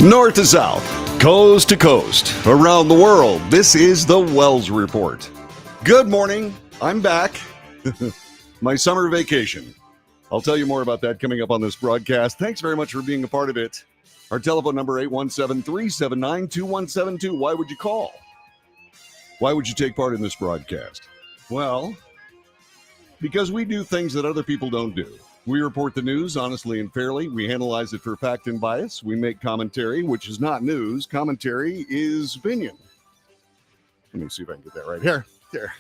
North to south, coast to coast, around the world, this is the Wells Report. Good morning. I'm back. My summer vacation. I'll tell you more about that coming up on this broadcast. Thanks very much for being a part of it. Our telephone number, 817-379-2172. Why would you call? Why would you take part in this broadcast? Well, because we do things that other people don't do. We report the news honestly and fairly. We analyze it for fact and bias. We make commentary, which is not news. Commentary is opinion. Let me see if I can get that right here. There.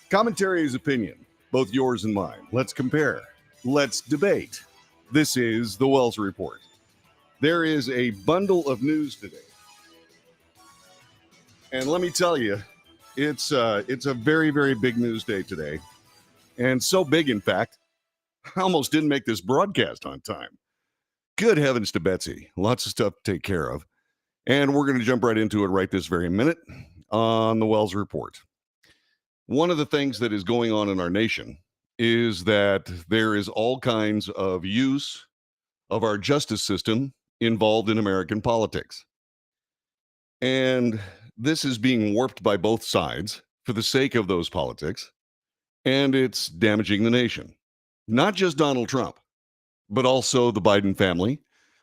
Commentary is opinion, both yours and mine. Let's compare. Let's debate. This is the Wells Report. There is a bundle of news today. And let me tell you, it's a very, very big news day today. And so big, in fact, I almost didn't make this broadcast on time. Good heavens to Betsy. Lots of stuff to take care of. And we're going to jump right into it right this very minute on the Wells Report. One of the things that is going on in our nation is that there is all kinds of use of our justice system involved in American politics. And this is being warped by both sides for the sake of those politics, and it's damaging the nation. Not just Donald Trump, but also the Biden family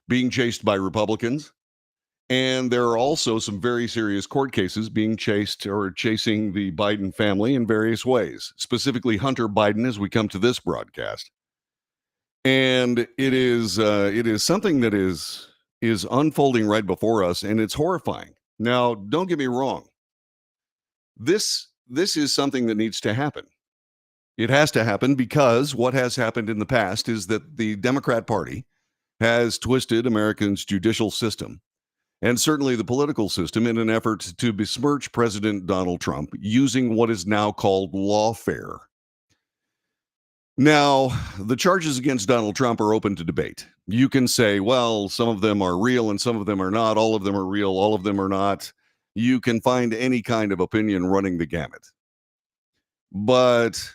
being chased by Republicans. And there are also some very serious court cases being chasing the Biden family in various ways, specifically Hunter Biden as we come to this broadcast. And it is something that is unfolding right before us, and it's horrifying. Now, don't get me wrong. This is something that needs to happen. It has to happen because what has happened in the past is that the Democrat Party has twisted Americans' judicial system and certainly the political system in an effort to besmirch President Donald Trump using what is now called lawfare. Now, the charges against Donald Trump are open to debate. You can say, well, some of them are real and some of them are not. All of them are real. All of them are not. You can find any kind of opinion running the gamut. But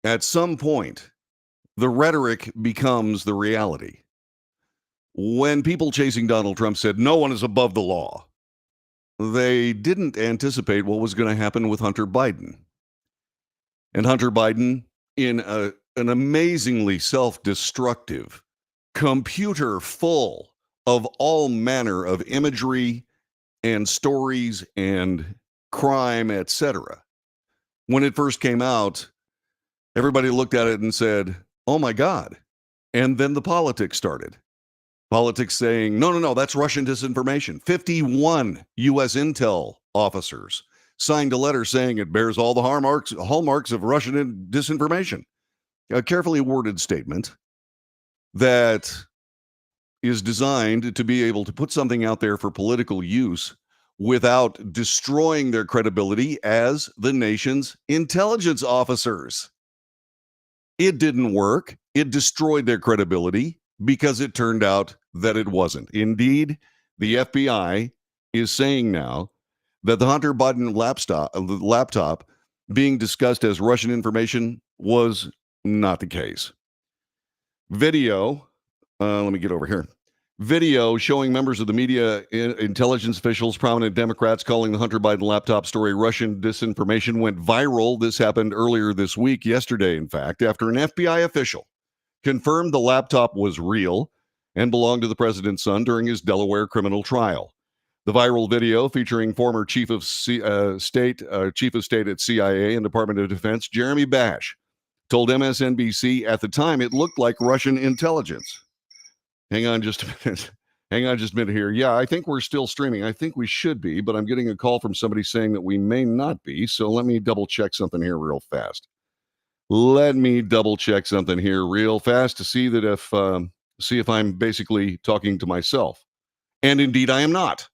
at some point, the rhetoric becomes the reality. When people chasing Donald Trump said no one is above the law, they didn't anticipate what was going to happen with Hunter Biden. And Hunter Biden, in an amazingly self-destructive computer full of all manner of imagery and stories and crime, etc. When it first came out, everybody looked at it and said, oh my God. And then the politics started. Politics saying, no, that's Russian disinformation. 51 U.S. intel officers signed a letter saying it bears all the hallmarks of Russian disinformation. A carefully worded statement that is designed to be able to put something out there for political use without destroying their credibility as the nation's intelligence officers. It didn't work. It destroyed their credibility because it turned out that it wasn't. Indeed, the FBI is saying now that the Hunter Biden laptop being discussed as Russian information was not the case. Video, let me get over here. Video showing members of the media, intelligence officials, prominent Democrats calling the Hunter Biden laptop story Russian disinformation went viral. This happened earlier this week, yesterday, in fact, after an FBI official confirmed the laptop was real and belonged to the president's son during his Delaware criminal trial. The viral video featuring former chief of state at CIA and Department of Defense, Jeremy Bash, told MSNBC at the time it looked like Russian intelligence. Hang on just a minute here. Yeah, I think we're still streaming. I think we should be, but I'm getting a call from somebody saying that we may not be. So let me double check something here real fast. Let me double check something here real fast to see that if I'm basically talking to myself. And indeed, I am not.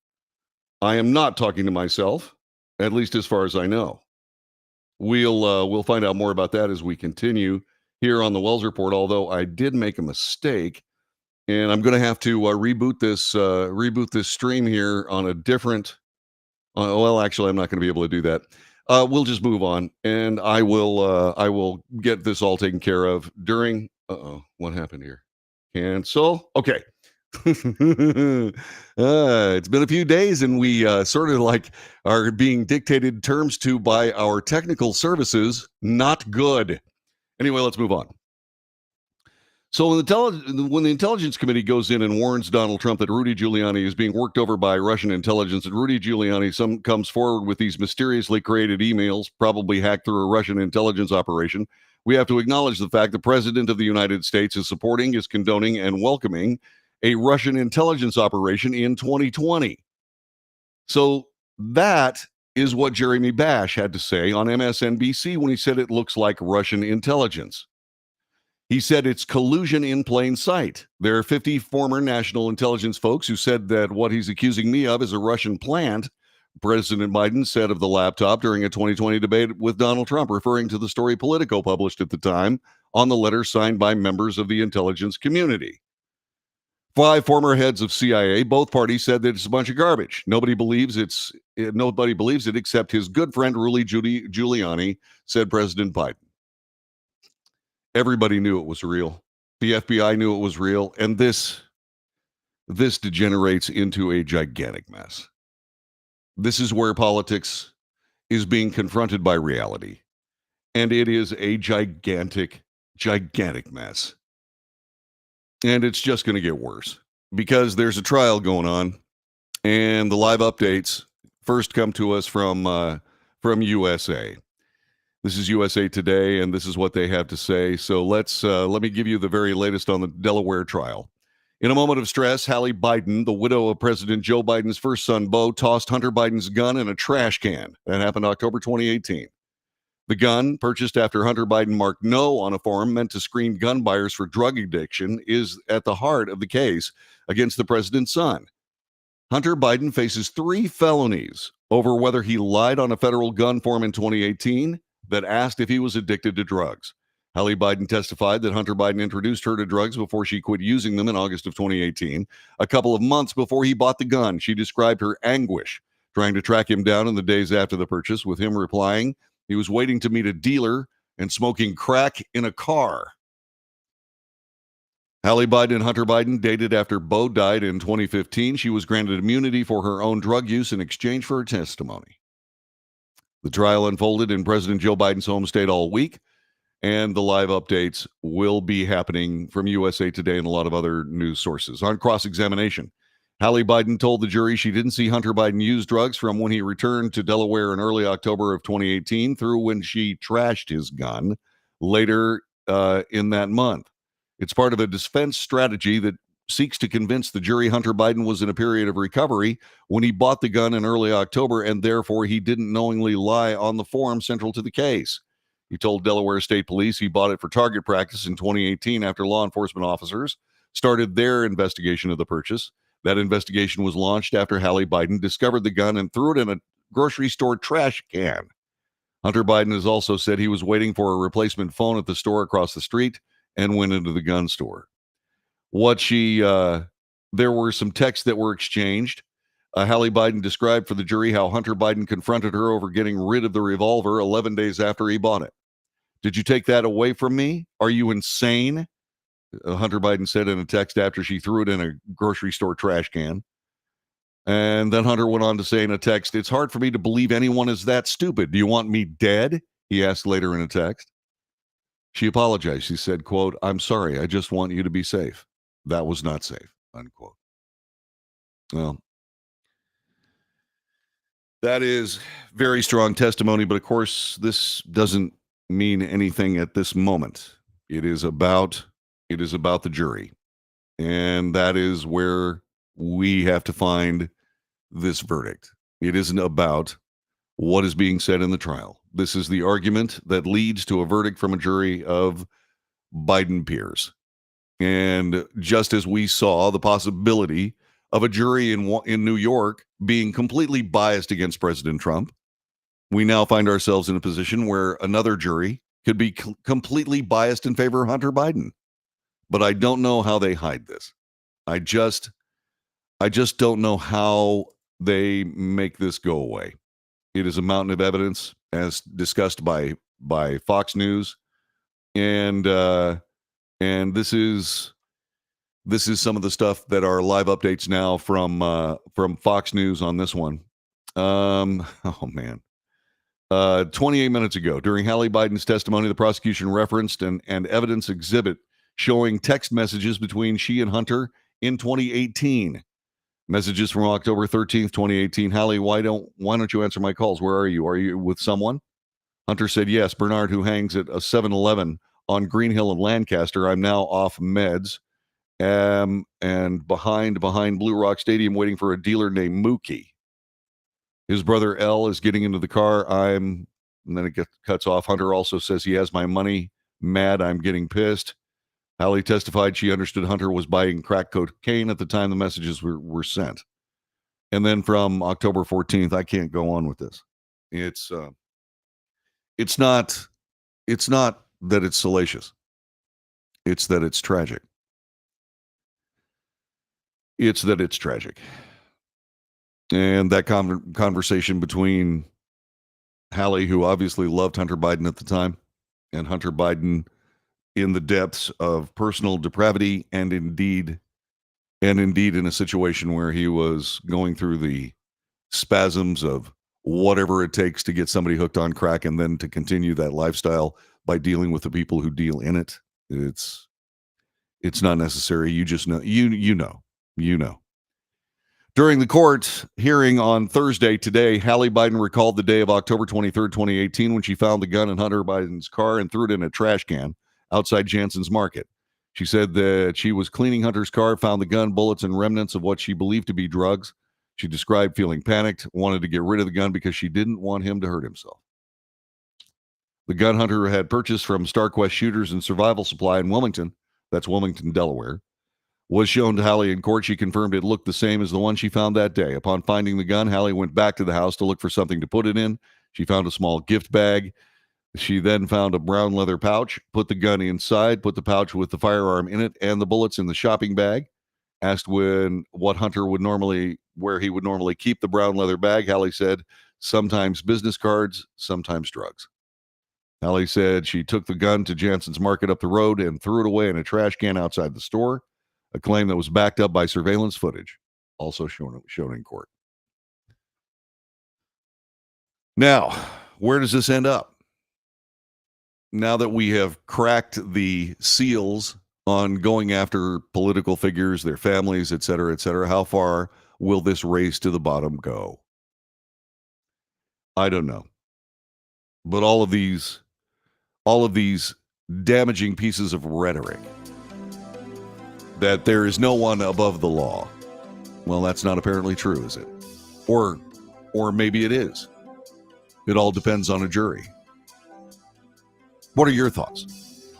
I am not talking to myself, at least as far as I know. We'll find out more about that as we continue here on the Wells Report, although I did make a mistake. And I'm going to have to reboot this stream here on a different. Well, actually, I'm not going to be able to do that. We'll just move on, and I will get this all taken care of during. What happened here? Cancel. Okay. It's been a few days, and we sort of like are being dictated terms to by our technical services. Not good. Anyway, let's move on. So when the Intelligence Committee goes in and warns Donald Trump that Rudy Giuliani is being worked over by Russian intelligence, and Rudy Giuliani comes forward with these mysteriously created emails, probably hacked through a Russian intelligence operation, we have to acknowledge the fact the President of the United States is supporting, is condoning, and welcoming a Russian intelligence operation in 2020. So that is what Jeremy Bash had to say on MSNBC when he said it looks like Russian intelligence. He said it's collusion in plain sight. There are 50 former national intelligence folks who said that what he's accusing me of is a Russian plant, President Biden said of the laptop during a 2020 debate with Donald Trump, referring to the story Politico published at the time on the letter signed by members of the intelligence community. 5 former heads of CIA, both parties said that it's a bunch of garbage. Nobody believes it except his good friend Rudy Giuliani, said President Biden. Everybody knew it was real. The FBI knew it was real, and this degenerates into a gigantic mess. This is where politics is being confronted by reality, and it is a gigantic, gigantic mess. And it's just going to get worse because there's a trial going on, and the live updates first come to us from USA. This is USA Today, and this is what they have to say. So let me give you the very latest on the Delaware trial. In a moment of stress, Hallie Biden, the widow of President Joe Biden's first son, Beau, tossed Hunter Biden's gun in a trash can. That happened October 2018. The gun, purchased after Hunter Biden marked no on a form meant to screen gun buyers for drug addiction, is at the heart of the case against the president's son. Hunter Biden faces 3 felonies over whether he lied on a federal gun form in 2018 that asked if he was addicted to drugs. Hallie Biden testified that Hunter Biden introduced her to drugs before she quit using them in August of 2018. A couple of months before he bought the gun, she described her anguish trying to track him down in the days after the purchase, with him replying he was waiting to meet a dealer and smoking crack in a car. Hallie Biden and Hunter Biden dated after Beau died in 2015. She was granted immunity for her own drug use in exchange for her testimony. The trial unfolded in President Joe Biden's home state all week, and the live updates will be happening from USA Today and a lot of other news sources. On cross-examination, Hallie Biden told the jury she didn't see Hunter Biden use drugs from when he returned to Delaware in early October of 2018 through when she trashed his gun later in that month. It's part of a defense strategy that seeks to convince the jury Hunter Biden was in a period of recovery when he bought the gun in early October, and therefore he didn't knowingly lie on the form central to the case. He told Delaware State Police he bought it for target practice in 2018 after law enforcement officers started their investigation of the purchase. That investigation was launched after Hallie Biden discovered the gun and threw it in a grocery store trash can. Hunter Biden has also said he was waiting for a replacement phone at the store across the street and went into the gun store. There were some texts that were exchanged. Hallie Biden described for the jury how Hunter Biden confronted her over getting rid of the revolver 11 days after he bought it. Did you take that away from me? Are you insane? Hunter Biden said in a text after she threw it in a grocery store trash can. And then Hunter went on to say in a text, "It's hard for me to believe anyone is that stupid. Do you want me dead?" He asked later in a text. She apologized. She said, quote, "I'm sorry. I just want you to be safe. That was not safe," unquote. Well, that is very strong testimony, but of course, this doesn't mean anything at this moment. It is about the jury. And that is where we have to find this verdict. It isn't about what is being said in the trial. This is the argument that leads to a verdict from a jury of Biden peers. And just as we saw the possibility of a jury in New York being completely biased against President Trump, we now find ourselves in a position where another jury could be completely biased in favor of Hunter Biden. But I don't know how they hide this. I just don't know how they make this go away. It is a mountain of evidence, as discussed by Fox News, and this is This is some of the stuff that are live updates now from Fox News on this one. Oh man. 28 minutes ago, during Hallie Biden's testimony, the prosecution referenced an evidence exhibit showing text messages between she and Hunter in 2018. Messages from October 13th, 2018. Hallie, why don't you answer my calls? Where are you? Are you with someone? Hunter said, yes, Bernard, who hangs at a 7-Eleven on Green Hill and Lancaster. I'm now off meds. And behind Blue Rock Stadium waiting for a dealer named Mookie. His brother L is getting into the car. And then it cuts off. Hunter also says he has my money. Mad, I'm getting pissed. Hallie testified she understood Hunter was buying crack cocaine at the time the messages were sent. And then from October 14th, I can't go on with this. It's not that it's salacious. It's that it's tragic. It's that it's tragic. And that conversation between Hallie, who obviously loved Hunter Biden at the time, and Hunter Biden in the depths of personal depravity and indeed in a situation where he was going through the spasms of whatever it takes to get somebody hooked on crack and then to continue that lifestyle by dealing with the people who deal in it. It's not necessary. You just know, you know. During the court hearing on Thursday today, Hallie Biden recalled the day of October 23rd, 2018, when she found the gun in Hunter Biden's car and threw it in a trash can outside Jansen's Market. She said that she was cleaning Hunter's car, found the gun, bullets, and remnants of what she believed to be drugs. She described feeling panicked, wanted to get rid of the gun because she didn't want him to hurt himself. The gun Hunter had purchased from StarQuest Shooters and Survival Supply in Wilmington, that's Wilmington, Delaware, was shown to Hallie in court. She confirmed it looked the same as the one she found that day. Upon finding the gun, Hallie went back to the house to look for something to put it in. She found a small gift bag. She then found a brown leather pouch, put the gun inside, put the pouch with the firearm in it and the bullets in the shopping bag. Asked what Hunter would normally, where he would normally keep the brown leather bag, Hallie said, sometimes business cards, sometimes drugs. Hallie said she took the gun to Jansen's Market up the road and threw it away in a trash can outside the store, a claim that was backed up by surveillance footage, also shown in court. Now, where does this end up? Now that we have cracked the seals on going after political figures, their families, et cetera, how far will this race to the bottom go? I don't know. But all of these damaging pieces of rhetoric that there is no one above the law. Well, that's not apparently true, is it? Or maybe it is. It all depends on a jury. What are your thoughts?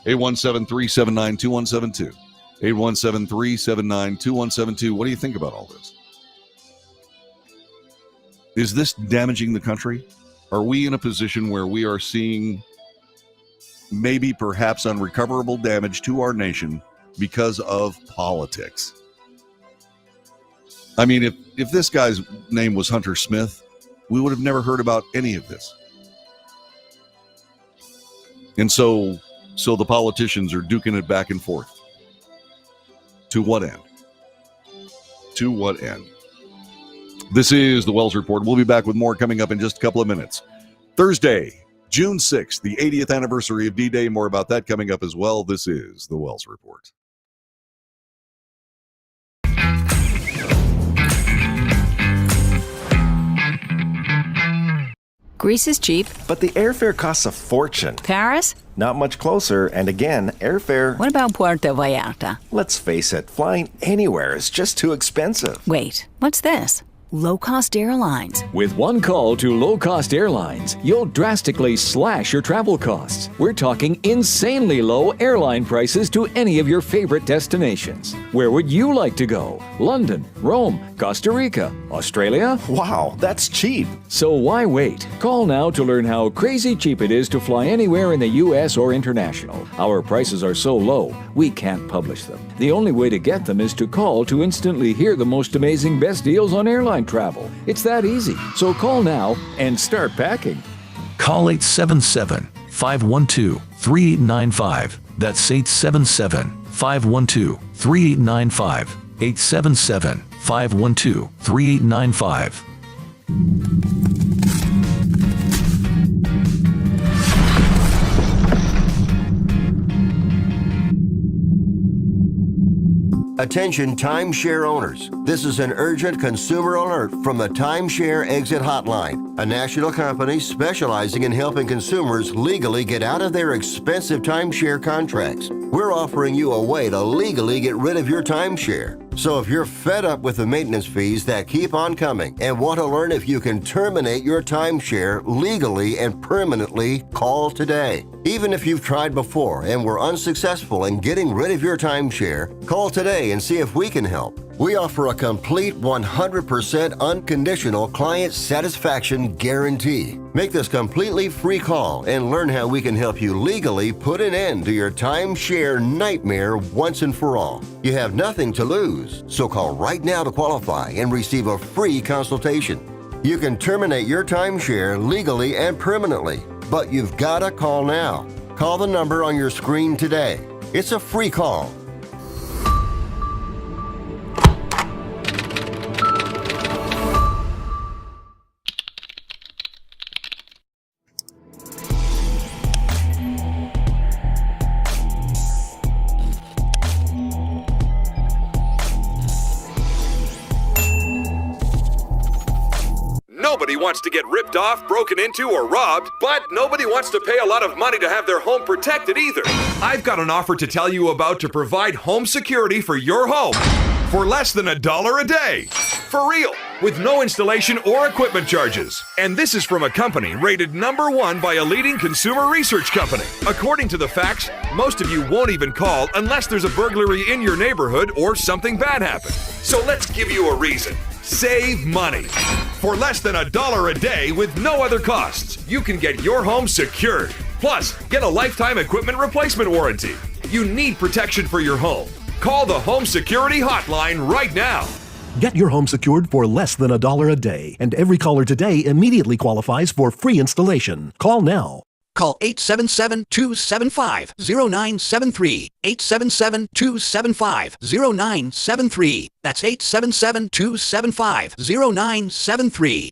817-379-2172. 817-379-2172. What do you think about all this? Is this damaging the country? Are we in a position where we are seeing maybe perhaps unrecoverable damage to our nation because of politics? I mean, if this guy's name was Hunter Smith, we would have never heard about any of this. And so the politicians are duking it back and forth. To what end? To what end? This is the Wells Report. We'll be back with more coming up in just a couple of minutes. Thursday, June 6th, the 80th anniversary of D-Day. More about that coming up as well. This is the Wells Report. Greece is cheap. But the airfare costs a fortune. Paris? Not much closer, and again, airfare... What about Puerto Vallarta? Let's face it, flying anywhere is just too expensive. Wait, what's this? Low-cost airlines. With one call to low-cost airlines, you'll drastically slash your travel costs. We're talking insanely low airline prices to any of your favorite destinations. Where would you like to go? London, Rome, Costa Rica, Australia? Wow, that's cheap. So why wait? Call now to learn how crazy cheap it is to fly anywhere in the U.S. or international. Our prices are so low, we can't publish them. The only way to get them is to call to instantly hear the most amazing best deals on airline travel. It's that easy. So call now and start packing. Call 877-512-3895. That's 877 877-512-3895. 877-512-3895. Attention timeshare owners. This is an urgent consumer alert from the Timeshare Exit Hotline, a national company specializing in helping consumers legally get out of their expensive timeshare contracts. We're offering you a way to legally get rid of your timeshare. So if you're fed up with the maintenance fees that keep on coming and want to learn if you can terminate your timeshare legally and permanently, call today. Even if you've tried before and were unsuccessful in getting rid of your timeshare, call today and see if we can help. We offer a complete 100% unconditional client satisfaction guarantee. Make this completely free call and learn how we can help you legally put an end to your timeshare nightmare once and for all. You have nothing to lose, so call right now to qualify and receive a free consultation. You can terminate your timeshare legally and permanently, but you've got to call now. Call the number on your screen today. It's a free call. Nobody wants to get ripped off, broken into, or robbed, but nobody wants to pay a lot of money to have their home protected either. I've got an offer to tell you about to provide home security for your home for less than $1 a day. For real, with no installation or equipment charges. And this is from a company rated #1 by a leading consumer research company. According to the facts, most of you won't even call unless there's a burglary in your neighborhood or something bad happened. So let's give you a reason. Save money. For less than $1 a day with no other costs, you can get your home secured. Plus, get a lifetime equipment replacement warranty. You need protection for your home. Call the Home Security Hotline right now. Get your home secured for less than $1 a day, and every caller today immediately qualifies for free installation. Call now. Call 877-275-0973. 877-275-0973. That's 877-275-0973.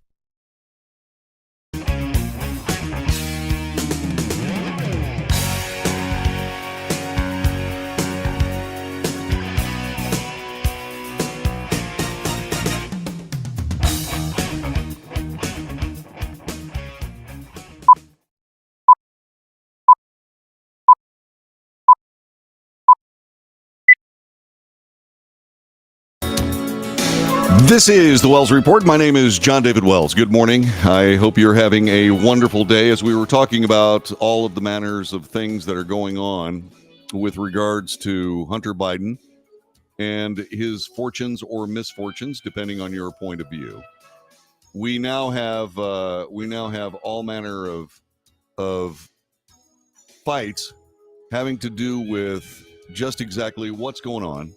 This is the Wells Report. My name is John David Wells. Good morning. I hope you're having a wonderful day. As we were talking about all of the manners of things that are going on with regards to Hunter Biden and his fortunes or misfortunes, depending on your point of view, we now have all manner of fights having to do with just exactly what's going on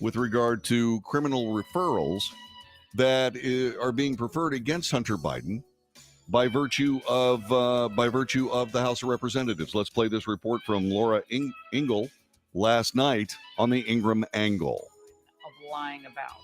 with regard to criminal referrals that are being preferred against Hunter Biden by virtue of the House of Representatives. Let's play this report from Laura Ingle last night on the Ingram Angle. Of lying about.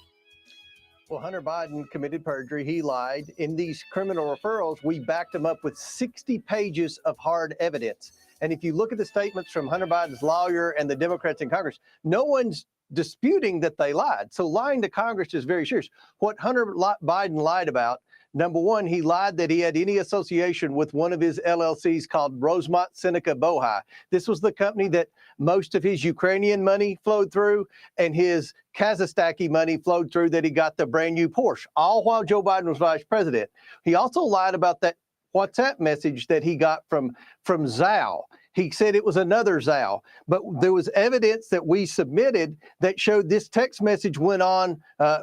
Well, Hunter Biden committed perjury. He lied. In these criminal referrals, we backed him up with 60 pages of hard evidence. And if you look at the statements from Hunter Biden's lawyer and the Democrats in Congress, no one's disputing that they lied. So lying to Congress is very serious. What Hunter Biden lied about, number one, he lied that he had any association with one of his LLCs called Rosemont Seneca Bohai. This was the company that most of his Ukrainian money flowed through and his Kazakhstani money flowed through, that he got the brand new Porsche, all while Joe Biden was vice president. He also lied about that WhatsApp message that he got from Zhao. He said it was another Zhao, but there was evidence that we submitted that showed this text message went on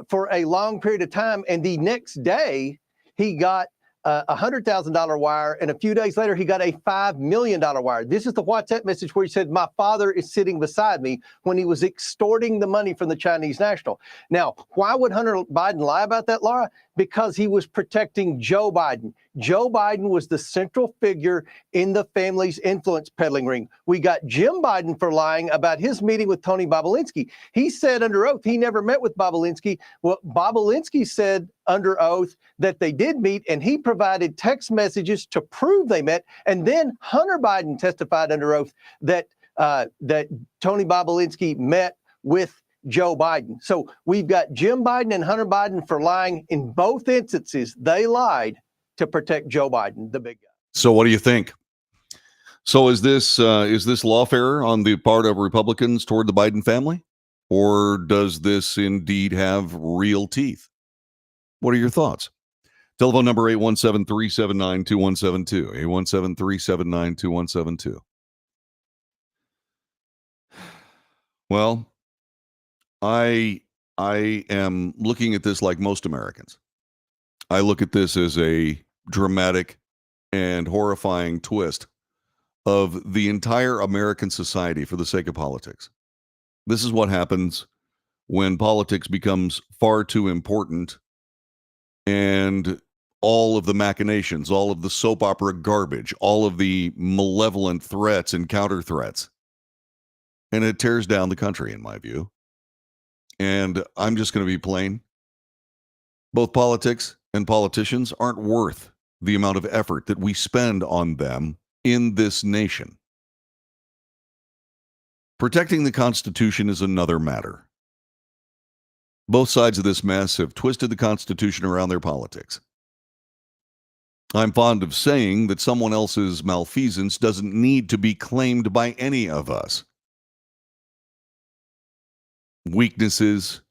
for a long period of time. And the next day he got a $100,000 wire. And a few days later, he got a $5 million wire. This is the WhatsApp message where he said, "My father is sitting beside me," when he was extorting the money from the Chinese national. Now, why would Hunter Biden lie about that, Laura? because he was protecting Joe Biden. Joe Biden was the central figure in the family's influence peddling ring. We got Jim Biden for lying about his meeting with Tony Bobulinski. He said under oath he never met with Bobulinski. Well, Bobulinski said under oath that they did meet, and he provided text messages to prove they met. And then Hunter Biden testified under oath that that Tony Bobulinski met with Joe Biden. So we've got Jim Biden and Hunter Biden for lying. In both instances, they lied to protect Joe Biden, the big guy. So what do you think? So is this lawfare on the part of Republicans toward the Biden family? Or does this indeed have real teeth? What are your thoughts? Telephone number 817-379-2172. 817-379-2172. Well, I am looking at this like most Americans. I look at this as a dramatic and horrifying twist of the entire American society for the sake of politics. This is what happens when politics becomes far too important, and all of the machinations, all of the soap opera garbage, all of the malevolent threats and counter threats. And it tears down the country, in my view. And I'm just going to be plain. Both politics and politicians aren't worth the amount of effort that we spend on them in this nation. Protecting the Constitution is another matter. Both sides of this mess have twisted the Constitution around their politics. I'm fond of saying that someone else's malfeasance doesn't need to be claimed by any of us. Weaknesses,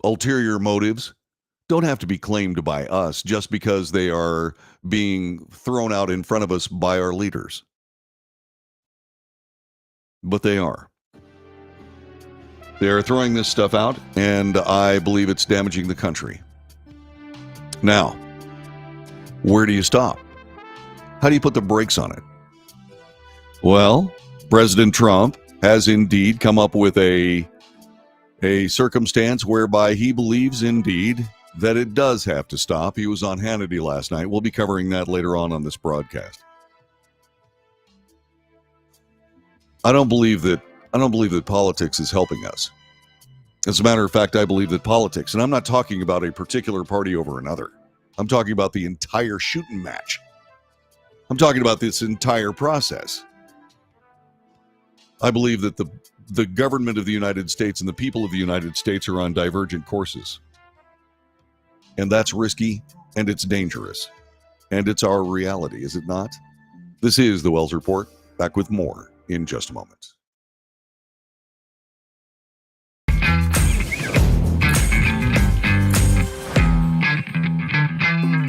ulterior motives don't have to be claimed by us just because they are being thrown out in front of us by our leaders. But they are. They are throwing this stuff out, and I believe it's damaging the country. Now, where do you stop? How do you put the brakes on it? Well, President Trump has indeed come up with a circumstance whereby he believes indeed that it does have to stop. He was on Hannity last night. We'll be covering that later on this broadcast. I don't believe that politics is helping us. As a matter of fact, I believe that politics, and I'm not talking about a particular party over another. I'm talking about the entire shooting match. I'm talking about this entire process. I believe that the government of the United States and the people of the United States are on divergent courses. And that's risky, and it's dangerous. And it's our reality, is it not? This is the Wells Report. Back with more in just a moment.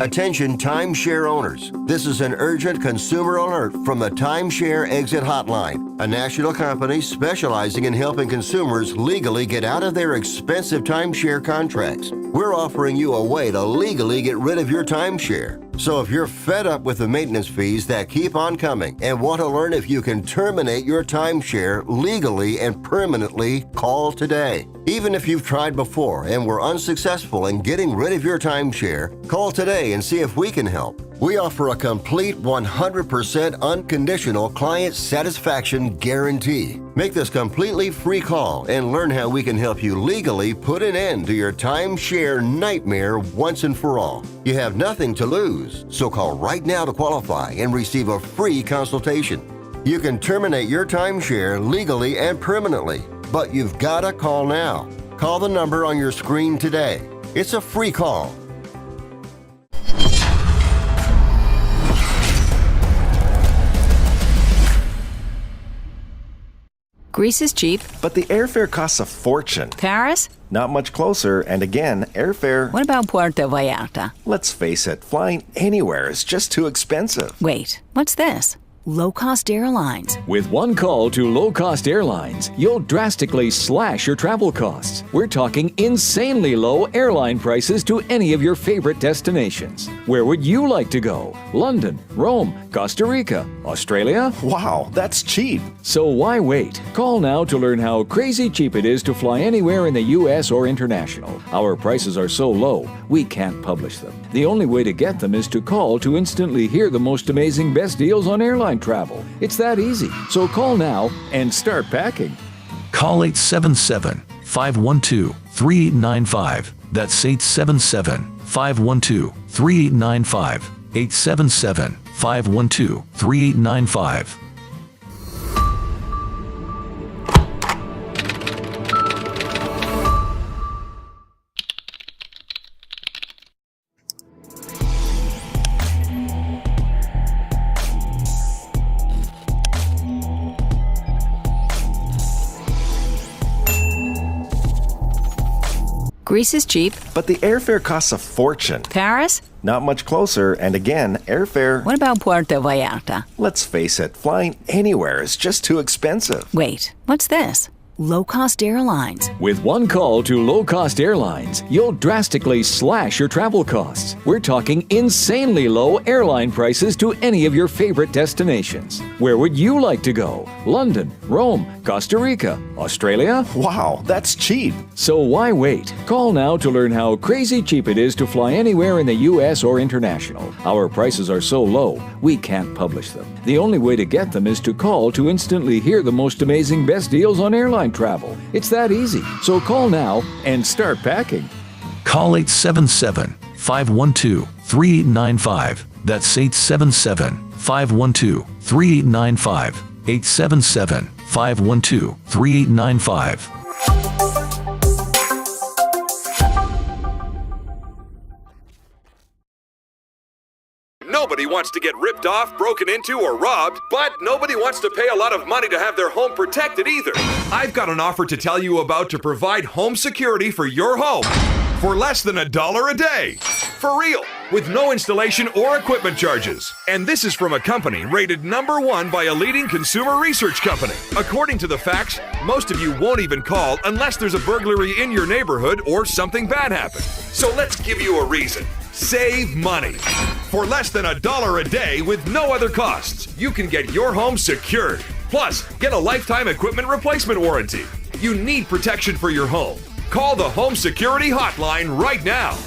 Attention timeshare owners. This is an urgent consumer alert from the Timeshare Exit Hotline, a national company specializing in helping consumers legally get out of their expensive timeshare contracts. We're offering you a way to legally get rid of your timeshare. So if you're fed up with the maintenance fees that keep on coming and want to learn if you can terminate your timeshare legally and permanently, call today. Even if you've tried before and were unsuccessful in getting rid of your timeshare, call today and see if we can help. We offer a complete 100% unconditional client satisfaction guarantee. Make this completely free call and learn how we can help you legally put an end to your timeshare nightmare once and for all. You have nothing to lose, so call right now to qualify and receive a free consultation. You can terminate your timeshare legally and permanently, but you've got to call now. Call the number on your screen today. It's a free call. Greece is cheap. But the airfare costs a fortune. Paris? Not much closer, and again, airfare... What about Puerto Vallarta? Let's face it, flying anywhere is just too expensive. Wait, what's this? Low-cost airlines. With one call to low-cost airlines, you'll drastically slash your travel costs. We're talking insanely low airline prices to any of your favorite destinations. Where would you like to go? London, Rome, Costa Rica, Australia? Wow, that's cheap. So why wait? Call now to learn how crazy cheap it is to fly anywhere in the U.S. or international. Our prices are so low, we can't publish them. The only way to get them is to call to instantly hear the most amazing best deals on airline travel. It's that easy. So call now and start packing. Call 877-512-3895. That's 877-512-3895. 877-512-3895. Greece is cheap. But the airfare costs a fortune. Paris? Not much closer, and again, airfare. What about Puerto Vallarta? Let's face it, flying anywhere is just too expensive. Wait, what's this? Low-cost airlines. With one call to low-cost airlines, you'll drastically slash your travel costs. We're talking insanely low airline prices to any of your favorite destinations. Where would you like to go? London, Rome, Costa Rica, Australia? Wow, that's cheap. So why wait? Call now to learn how crazy cheap it is to fly anywhere in the U.S. or international. Our prices are so low, we can't publish them. The only way to get them is to call to instantly hear the most amazing best deals on airline travel. It's that easy. So call now and start packing. Call 877-512-3895. That's 877-512-3895. 877-512-3895. Nobody wants to get ripped off, broken into, or robbed, but nobody wants to pay a lot of money to have their home protected either. I've got an offer to tell you about to provide home security for your home for less than $1 a day. For real, with no installation or equipment charges. And this is from a company rated #1 by a leading consumer research company. According to the facts, most of you won't even call unless there's a burglary in your neighborhood or something bad happened. So let's give you a reason. Save money. For less than $1 a day with no other costs, you can get your home secured. Plus, get a lifetime equipment replacement warranty. You need protection for your home. Call the Home Security Hotline right now.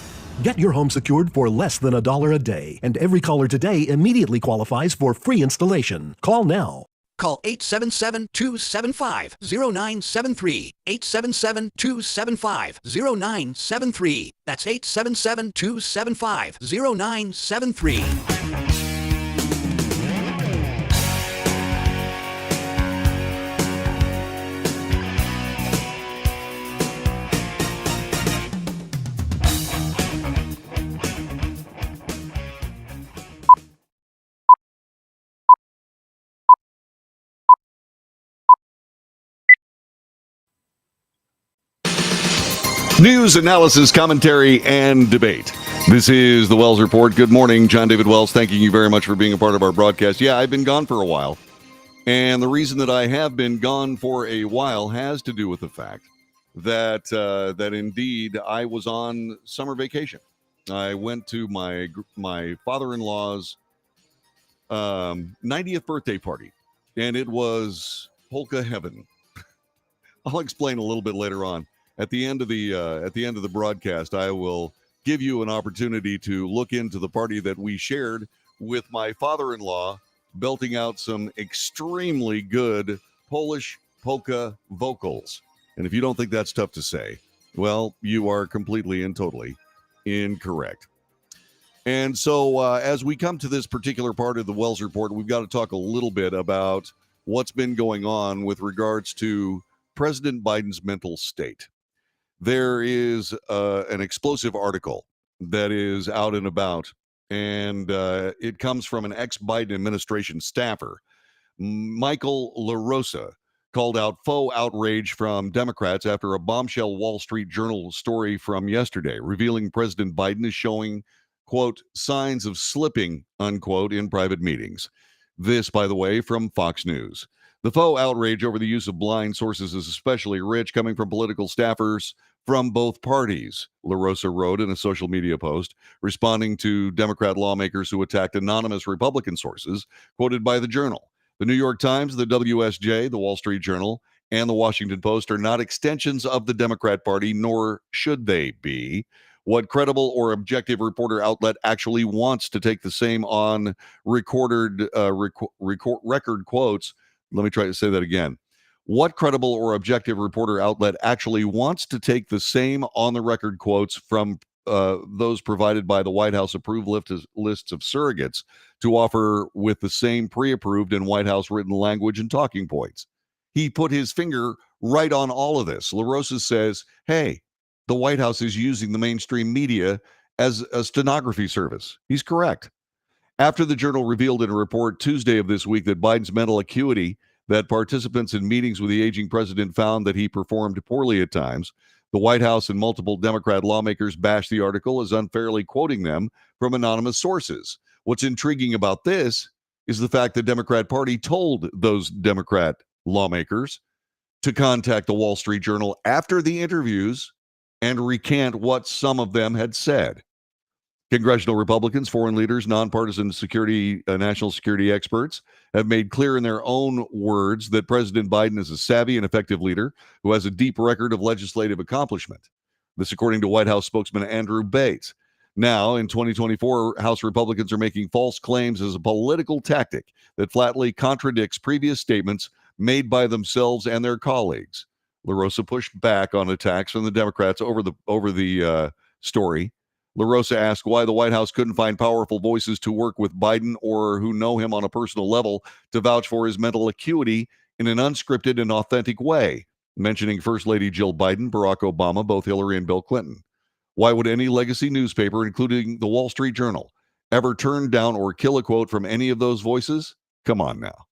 Get your home secured for less than $1 a day, and every caller today immediately qualifies for free installation. Call now. Call 877-275-0973. 877-275-0973. That's 877-275-0973. News, analysis, commentary, and debate. This is the Wells Report. Good morning. John David Wells, thanking you very much for being a part of our broadcast. Yeah, I've been gone for a while. And the reason that I have been gone for a while has to do with the fact that that indeed I was on summer vacation. I went to my father-in-law's 90th birthday party, and it was polka heaven. I'll explain a little bit later on. At the end of the broadcast, I will give you an opportunity to look into the party that we shared with my father-in-law, belting out some extremely good Polish polka vocals. And if you don't think that's tough to say, well, you are completely and totally incorrect. And so as we come to this particular part of the Wells Report, we've got to talk a little bit about what's been going on with regards to President Biden's mental state. There is an explosive article that is out and about, and it comes from an ex-Biden administration staffer. Michael LaRosa called out faux outrage from Democrats after a bombshell Wall Street Journal story from yesterday, revealing President Biden is showing, quote, signs of slipping, unquote, in private meetings. This, by the way, from Fox News. The faux outrage over the use of blind sources is especially rich, coming from political staffers from both parties, LaRosa wrote in a social media post, responding to Democrat lawmakers who attacked anonymous Republican sources quoted by the Journal. The New York Times, the WSJ, the Wall Street Journal, and the Washington Post are not extensions of the Democrat Party, nor should they be. What credible or objective reporter outlet actually wants to take the same on record quotes? Let me try to say that again. What credible or objective reporter outlet actually wants to take the same on the record quotes from those provided by the White House approved lists of surrogates to offer with the same pre-approved and White House written language and talking points? He put his finger right on all of this. LaRosa says, hey, the White House is using the mainstream media as a stenography service. He's correct. After the Journal revealed in a report Tuesday of this week that Biden's mental acuity, that participants in meetings with the aging president found that he performed poorly at times, the White House and multiple Democrat lawmakers bashed the article as unfairly quoting them from anonymous sources. What's intriguing about this is the fact the Democrat Party told those Democrat lawmakers to contact the Wall Street Journal after the interviews and recant what some of them had said. Congressional Republicans, foreign leaders, nonpartisan national security experts have made clear in their own words that President Biden is a savvy and effective leader who has a deep record of legislative accomplishment. This, according to White House spokesman Andrew Bates. Now, in 2024, House Republicans are making false claims as a political tactic that flatly contradicts previous statements made by themselves and their colleagues. LaRosa pushed back on attacks from the Democrats over the story. LaRosa asked why the White House couldn't find powerful voices to work with Biden or who know him on a personal level to vouch for his mental acuity in an unscripted and authentic way, mentioning First Lady Jill Biden, Barack Obama, both Hillary and Bill Clinton. Why would any legacy newspaper, including the Wall Street Journal, ever turn down or kill a quote from any of those voices? Come on now.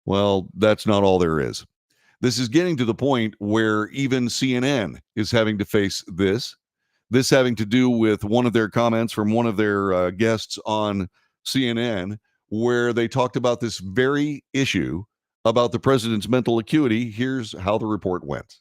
Well, that's not all there is. This is getting to the point where even CNN is having to face this. This having to do with one of their comments from one of their guests on CNN, where they talked about this very issue about the president's mental acuity. Here's how the report went.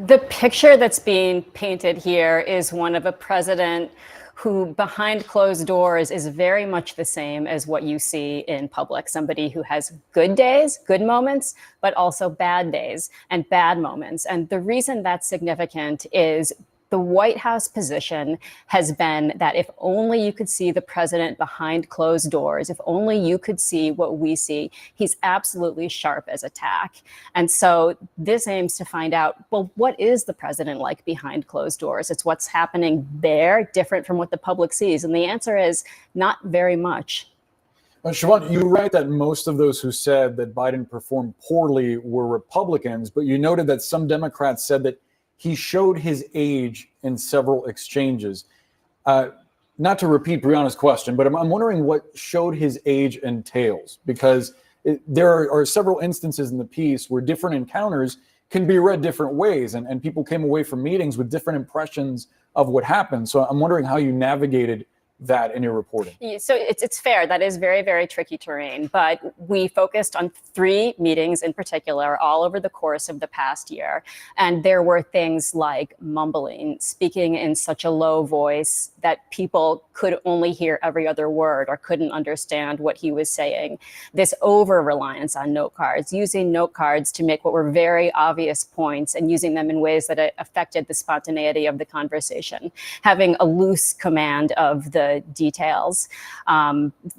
The picture that's being painted here is one of a president who behind closed doors is very much the same as what you see in public. Somebody who has good days, good moments, but also bad days and bad moments. And the reason that's significant is the White House position has been that if only you could see the president behind closed doors, if only you could see what we see, he's absolutely sharp as a tack. And so this aims to find out, well, what is the president like behind closed doors? It's what's happening there, different from what the public sees. And the answer is not very much. Siobhan, you write that most of those who said that Biden performed poorly were Republicans, but you noted that some Democrats said that he showed his age in several exchanges. Not to repeat Brianna's question, but I'm wondering what showed his age entails, because there are several instances in the piece where different encounters can be read different ways, and people came away from meetings with different impressions of what happened. So I'm wondering how you navigated that in your reporting. So it's fair. That is very, very tricky terrain. But we focused on 3 meetings in particular all over the course of the past year. And there were things like mumbling, speaking in such a low voice that people could only hear every other word or couldn't understand what he was saying. This over-reliance on note cards, using note cards to make what were very obvious points and using them in ways that affected the spontaneity of the conversation. Having a loose command of the details.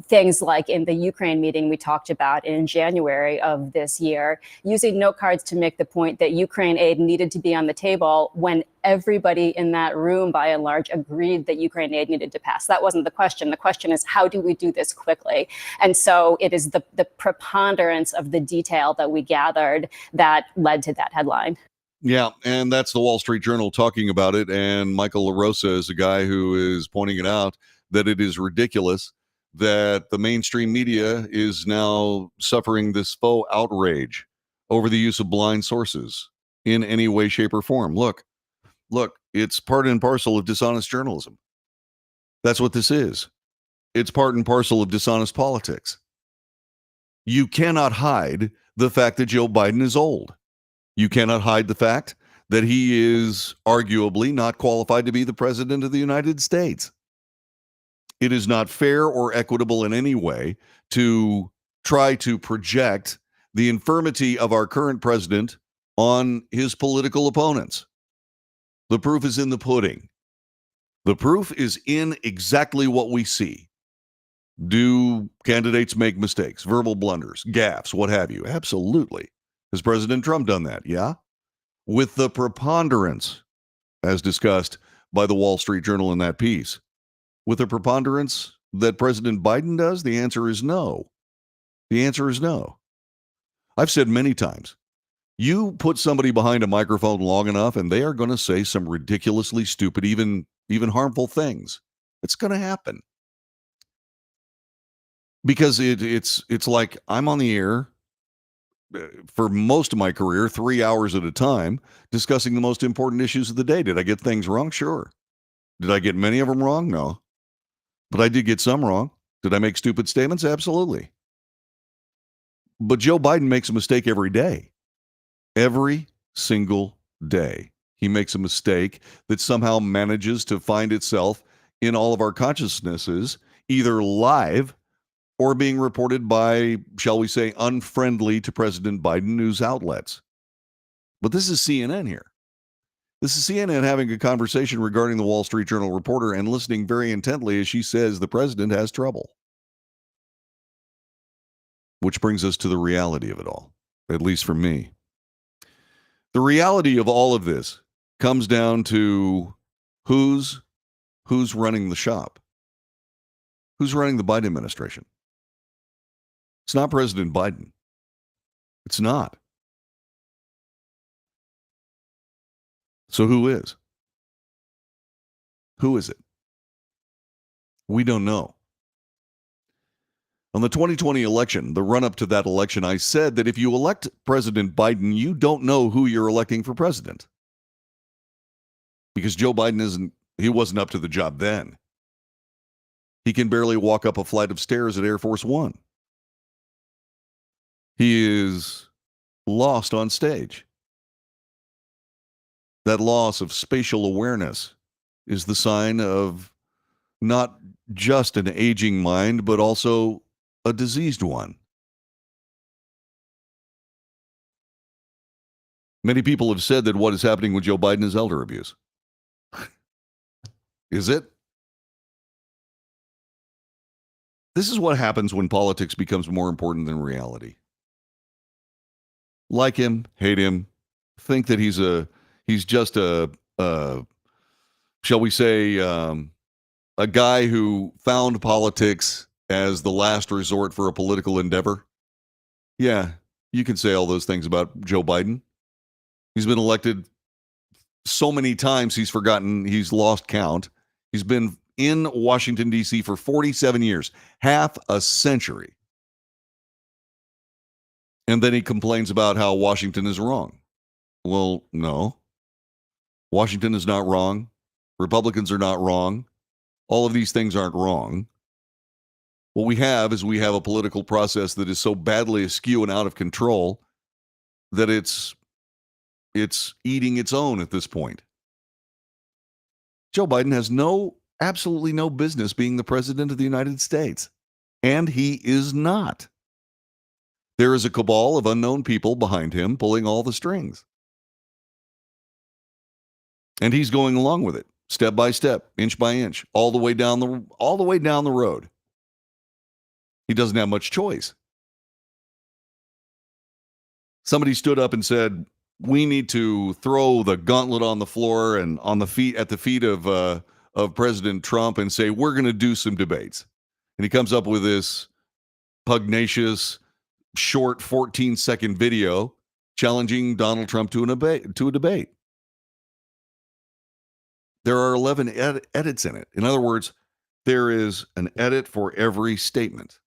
Things like in the Ukraine meeting we talked about in January of this year, using note cards to make the point that Ukraine aid needed to be on the table when everybody in that room, by and large, agreed that Ukraine aid needed to pass. That wasn't the question. The question is, how do we do this quickly? And so it is the preponderance of the detail that we gathered that led to that headline. Yeah, and that's the Wall Street Journal talking about it. And Michael LaRosa is a guy who is pointing it out, that it is ridiculous that the mainstream media is now suffering this faux outrage over the use of blind sources in any way, shape, or form. Look, it's part and parcel of dishonest journalism. That's what this is. It's part and parcel of dishonest politics. You cannot hide the fact that Joe Biden is old. You cannot hide the fact that he is arguably not qualified to be the president of the United States. It is not fair or equitable in any way to try to project the infirmity of our current president on his political opponents. The proof is in the pudding. The proof is in exactly what we see. Do candidates make mistakes, verbal blunders, gaffes, what have you? Absolutely. Has President Trump done that? Yeah. With the preponderance, as discussed by the Wall Street Journal in that piece, with the preponderance that President Biden does, the answer is no. The answer is no. I've said many times, you put somebody behind a microphone long enough and they are going to say some ridiculously stupid, even harmful things. It's going to happen. Because it's like I'm on the air for most of my career, 3 hours at a time, discussing the most important issues of the day. Did I get things wrong? Sure. Did I get many of them wrong? No. But I did get some wrong. Did I make stupid statements? Absolutely. But Joe Biden makes a mistake every day. Every single day. He makes a mistake that somehow manages to find itself in all of our consciousnesses, either live or being reported by, shall we say, unfriendly to President Biden news outlets. But this is CNN here. This is CNN having a conversation regarding the Wall Street Journal reporter and listening very intently as she says the president has trouble. Which brings us to the reality of it all, at least for me. The reality of all of this comes down to who's running the shop. Who's running the Biden administration? It's not President Biden. It's not. So who is? Who is it? We don't know. On the 2020 election, the run-up to that election, I said that if you elect President Biden, you don't know who you're electing for president. Because Joe Biden he wasn't up to the job then. He can barely walk up a flight of stairs at Air Force One. He is lost on stage. That loss of spatial awareness is the sign of not just an aging mind, but also a diseased one. Many people have said that what is happening with Joe Biden is elder abuse. Is it? This is what happens when politics becomes more important than reality. Like him, hate him, think that he's just a shall we say, a guy who found politics as the last resort for a political endeavor. Yeah, you can say all those things about Joe Biden. He's been elected so many times he's forgotten, he's lost count. He's been in Washington, D.C. for 47 years, half a century. And then he complains about how Washington is wrong. Well, no. Washington is not wrong. Republicans are not wrong. All of these things aren't wrong. What we have is a political process that is so badly askew and out of control that it's eating its own at this point. Joe Biden has absolutely no business being the president of the United States. And he is not. There is a cabal of unknown people behind him pulling all the strings. And he's going along with it, step by step, inch by inch, all the way down the road. He doesn't have much choice. Somebody stood up and said, we need to throw the gauntlet on the floor and at the feet of President Trump and say, we're going to do some debates. And he comes up with this pugnacious, short 14-second video challenging Donald Trump to a debate. There are 11 edits in it. In other words, there is an edit for every statement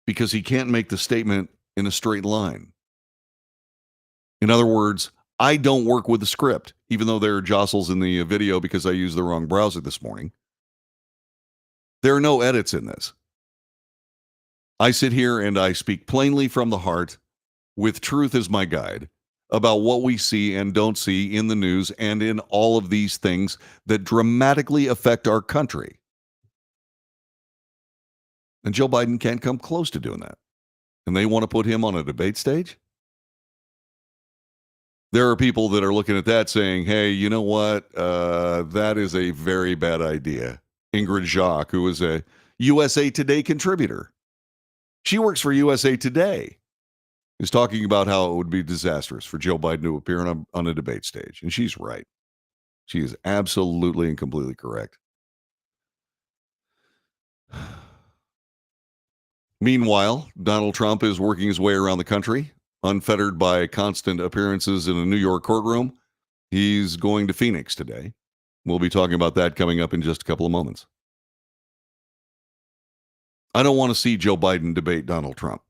because he can't make the statement in a straight line. In other words, I don't work with the script, even though there are jostles in the video because I used the wrong browser this morning. There are no edits in this. I sit here and I speak plainly from the heart, with truth as my guide, about what we see and don't see in the news and in all of these things that dramatically affect our country. And Joe Biden can't come close to doing that. And they want to put him on a debate stage? There are people that are looking at that saying, hey, you know what? That is a very bad idea. Ingrid Jacques, who is a USA Today contributor. She works for USA Today, is talking about how it would be disastrous for Joe Biden to appear on a debate stage. And she's right. She is absolutely and completely correct. Meanwhile, Donald Trump is working his way around the country, unfettered by constant appearances in a New York courtroom. He's going to Phoenix today. We'll be talking about that coming up in just a couple of moments. I don't want to see Joe Biden debate Donald Trump.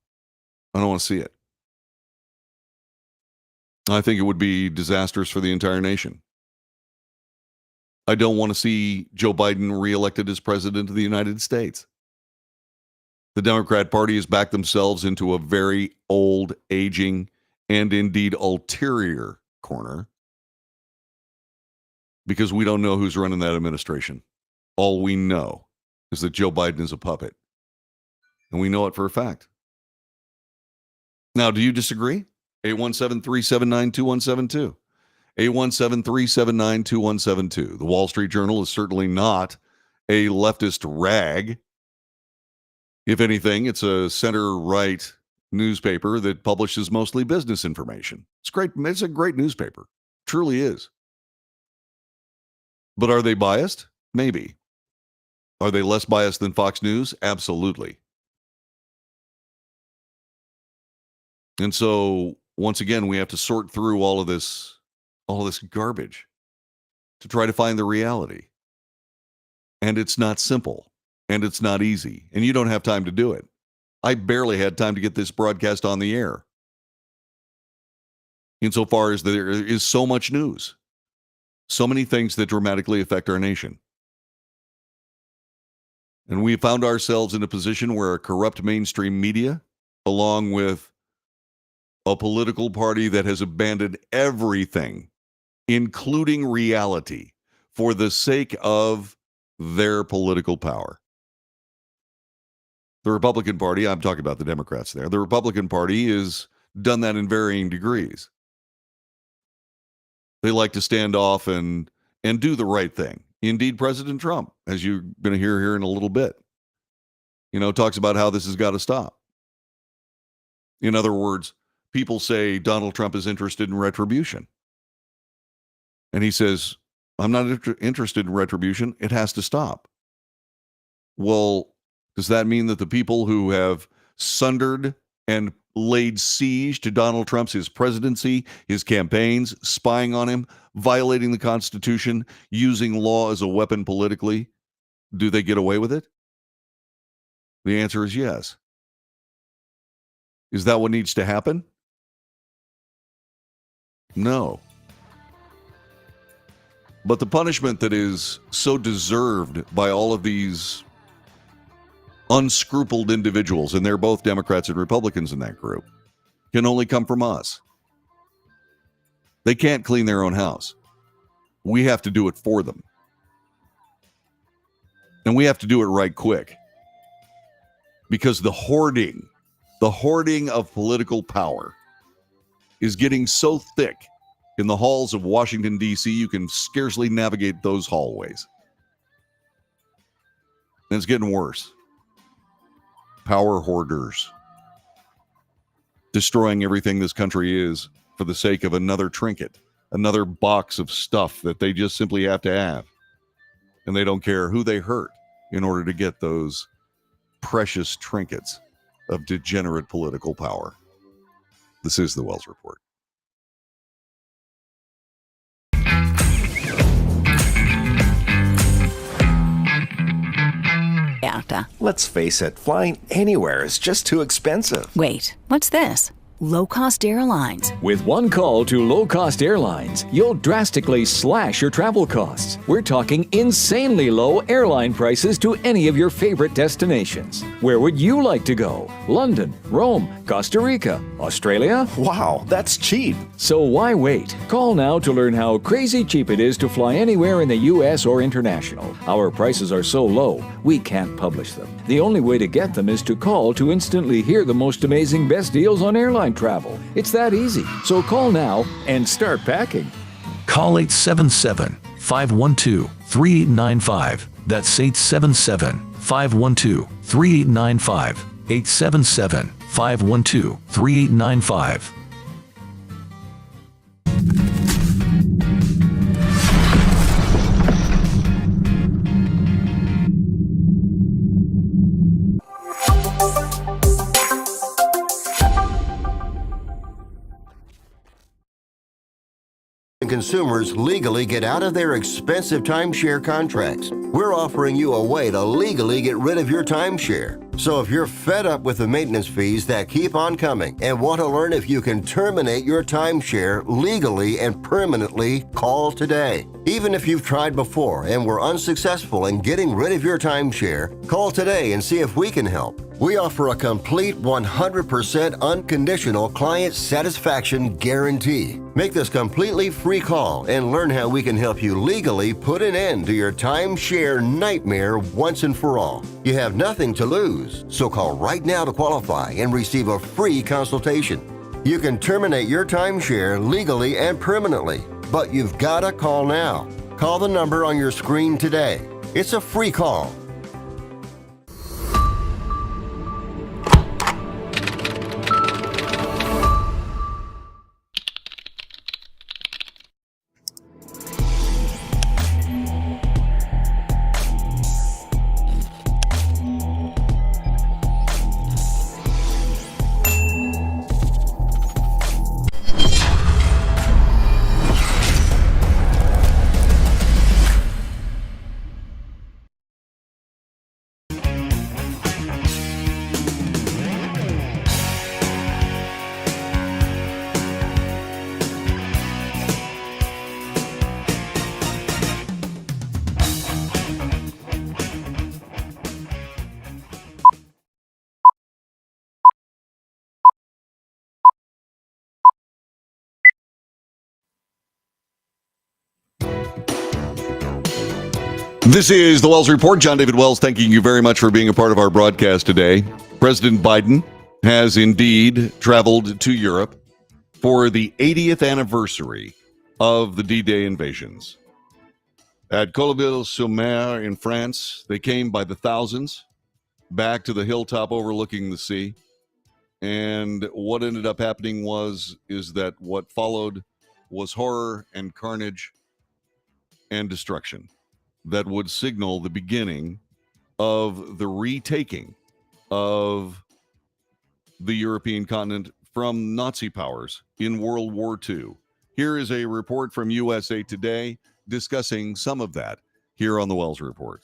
I don't want to see it. I think it would be disastrous for the entire nation. I don't want to see Joe Biden reelected as president of the United States. The Democrat Party has backed themselves into a very old, aging, and indeed ulterior corner because we don't know who's running that administration. All we know is that Joe Biden is a puppet. And we know it for a fact. Now, do you disagree? 817-379-2172. 817-379-2172. The Wall Street Journal is certainly not a leftist rag. If anything, it's a center-right newspaper that publishes mostly business information. It's great. It's a great newspaper. Truly is. But are they biased? Maybe. Are they less biased than Fox News? Absolutely. And so, once again, we have to sort through all of this garbage to try to find the reality. And it's not simple. And it's not easy. And you don't have time to do it. I barely had time to get this broadcast on the air. Insofar as there is so much news. So many things that dramatically affect our nation. And we found ourselves in a position where a corrupt mainstream media, along with a political party that has abandoned everything, including reality, for the sake of their political power. The Republican Party, I'm talking about the Democrats there, the Republican Party has done that in varying degrees. They like to stand off and do the right thing. Indeed, President Trump, as you're going to hear here in a little bit, talks about how this has got to stop. In other words, people say Donald Trump is interested in retribution. And he says, I'm not interested in retribution. It has to stop. Well, does that mean that the people who have sundered and laid siege to Donald Trump's his presidency, his campaigns, spying on him, violating the Constitution, using law as a weapon politically, do they get away with it? The answer is yes. Is that what needs to happen? No. But the punishment that is so deserved by all of these unscrupuled individuals, and they're both Democrats and Republicans in that group, can only come from us. They can't clean their own house. We have to do it for them. And we have to do it right quick. Because the hoarding of political power is getting so thick in the halls of Washington, D.C., you can scarcely navigate those hallways. And it's getting worse. Power hoarders. Destroying everything this country is for the sake of another trinket, another box of stuff that they just simply have to have. And they don't care who they hurt in order to get those precious trinkets of degenerate political power. This is the Wells Report. Acta. Let's face it, flying anywhere is just too expensive. Wait, what's this? Low-cost airlines. With one call to Low Cost Airlines, you'll drastically slash your travel costs. We're talking insanely low airline prices to any of your favorite destinations. Where would you like to go? London, Rome, Costa Rica, Australia? Wow, that's cheap. So why wait? Call now to learn how crazy cheap it is to fly anywhere in the U.S. or international. Our prices are so low, we can't publish them. The only way to get them is to call to instantly hear the most amazing best deals on airline travel. It's that easy. So call now and start packing. Call 877-512-3895. That's 877-512-3895. 877-512-3895. Consumers legally get out of their expensive timeshare contracts. We're offering you a way to legally get rid of your timeshare. So if you're fed up with the maintenance fees that keep on coming and want to learn if you can terminate your timeshare legally and permanently, call today. Even if you've tried before and were unsuccessful in getting rid of your timeshare, call today and see if we can help. We offer a complete 100% unconditional client satisfaction guarantee. Make this completely free call and learn how we can help you legally put an end to your timeshare nightmare once and for all. You have nothing to lose, so call right now to qualify and receive a free consultation. You can terminate your timeshare legally and permanently, but you've got to call now. Call the number on your screen today. It's a free call. This is the Wells Report. John David Wells, thanking you very much for being a part of our broadcast today. President Biden has indeed traveled to Europe for the 80th anniversary of the D-Day invasions. At Colleville-sur-Mer in France, they came by the thousands back to the hilltop overlooking the sea. And what ended up happening is that what followed was horror and carnage and destruction that would signal the beginning of the retaking of the European continent from Nazi powers in World War II. Here is a report from USA Today discussing some of that here on the Wells Report.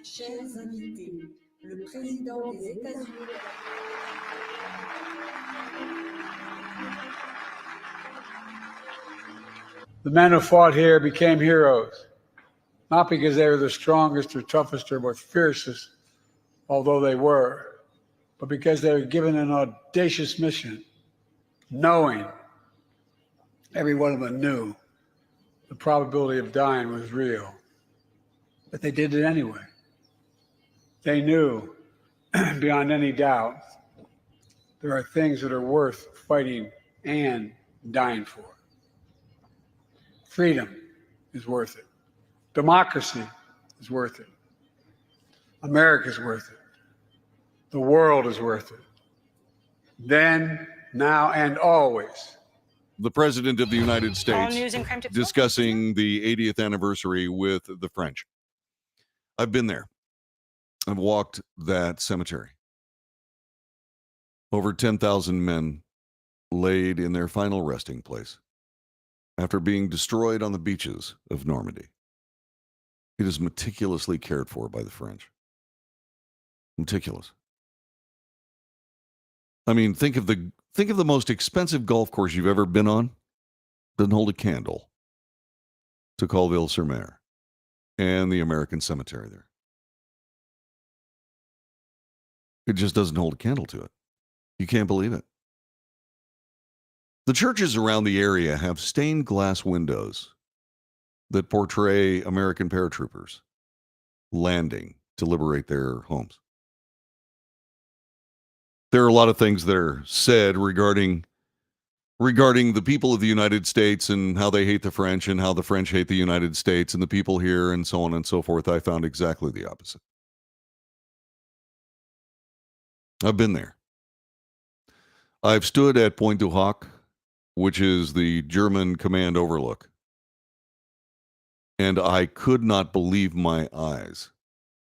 Chers invités, le président des États-Unis. The men who fought here became heroes, not because they were the strongest or toughest or most fiercest, although they were, but because they were given an audacious mission, knowing, every one of them knew, the probability of dying was real. But they did it anyway. They knew, beyond any doubt, there are things that are worth fighting and dying for. Freedom is worth it. Democracy is worth it. America is worth it. The world is worth it. Then, now, and always. The President of the United All States news and crime tips. discussing the 80th anniversary with the French. I've been there. I've walked that cemetery. Over 10,000 men laid in their final resting place after being destroyed on the beaches of Normandy. It is meticulously cared for by the French. Meticulous. I mean, think of the most expensive golf course you've ever been on. Doesn't hold a candle to Colville-sur-Mer and the American Cemetery there. It just doesn't hold a candle to it. You can't believe it. The churches around the area have stained glass windows that portray American paratroopers landing to liberate their homes. There are a lot of things that are said regarding the people of the United States and how they hate the French and how the French hate the United States and the people here and so on and so forth. I found exactly the opposite. I've been there. I've stood at Pointe du Hoc, which is the German command overlook, and I could not believe my eyes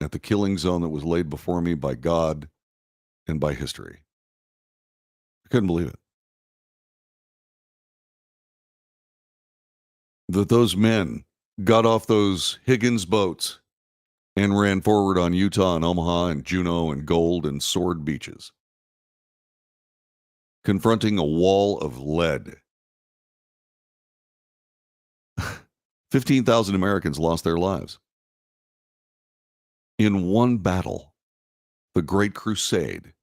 at the killing zone that was laid before me by God and by history. I couldn't believe it. That those men got off those Higgins boats and ran forward on Utah and Omaha and Juneau and Gold and Sword beaches, confronting a wall of lead. 15,000 Americans lost their lives in one battle, the Great Crusade,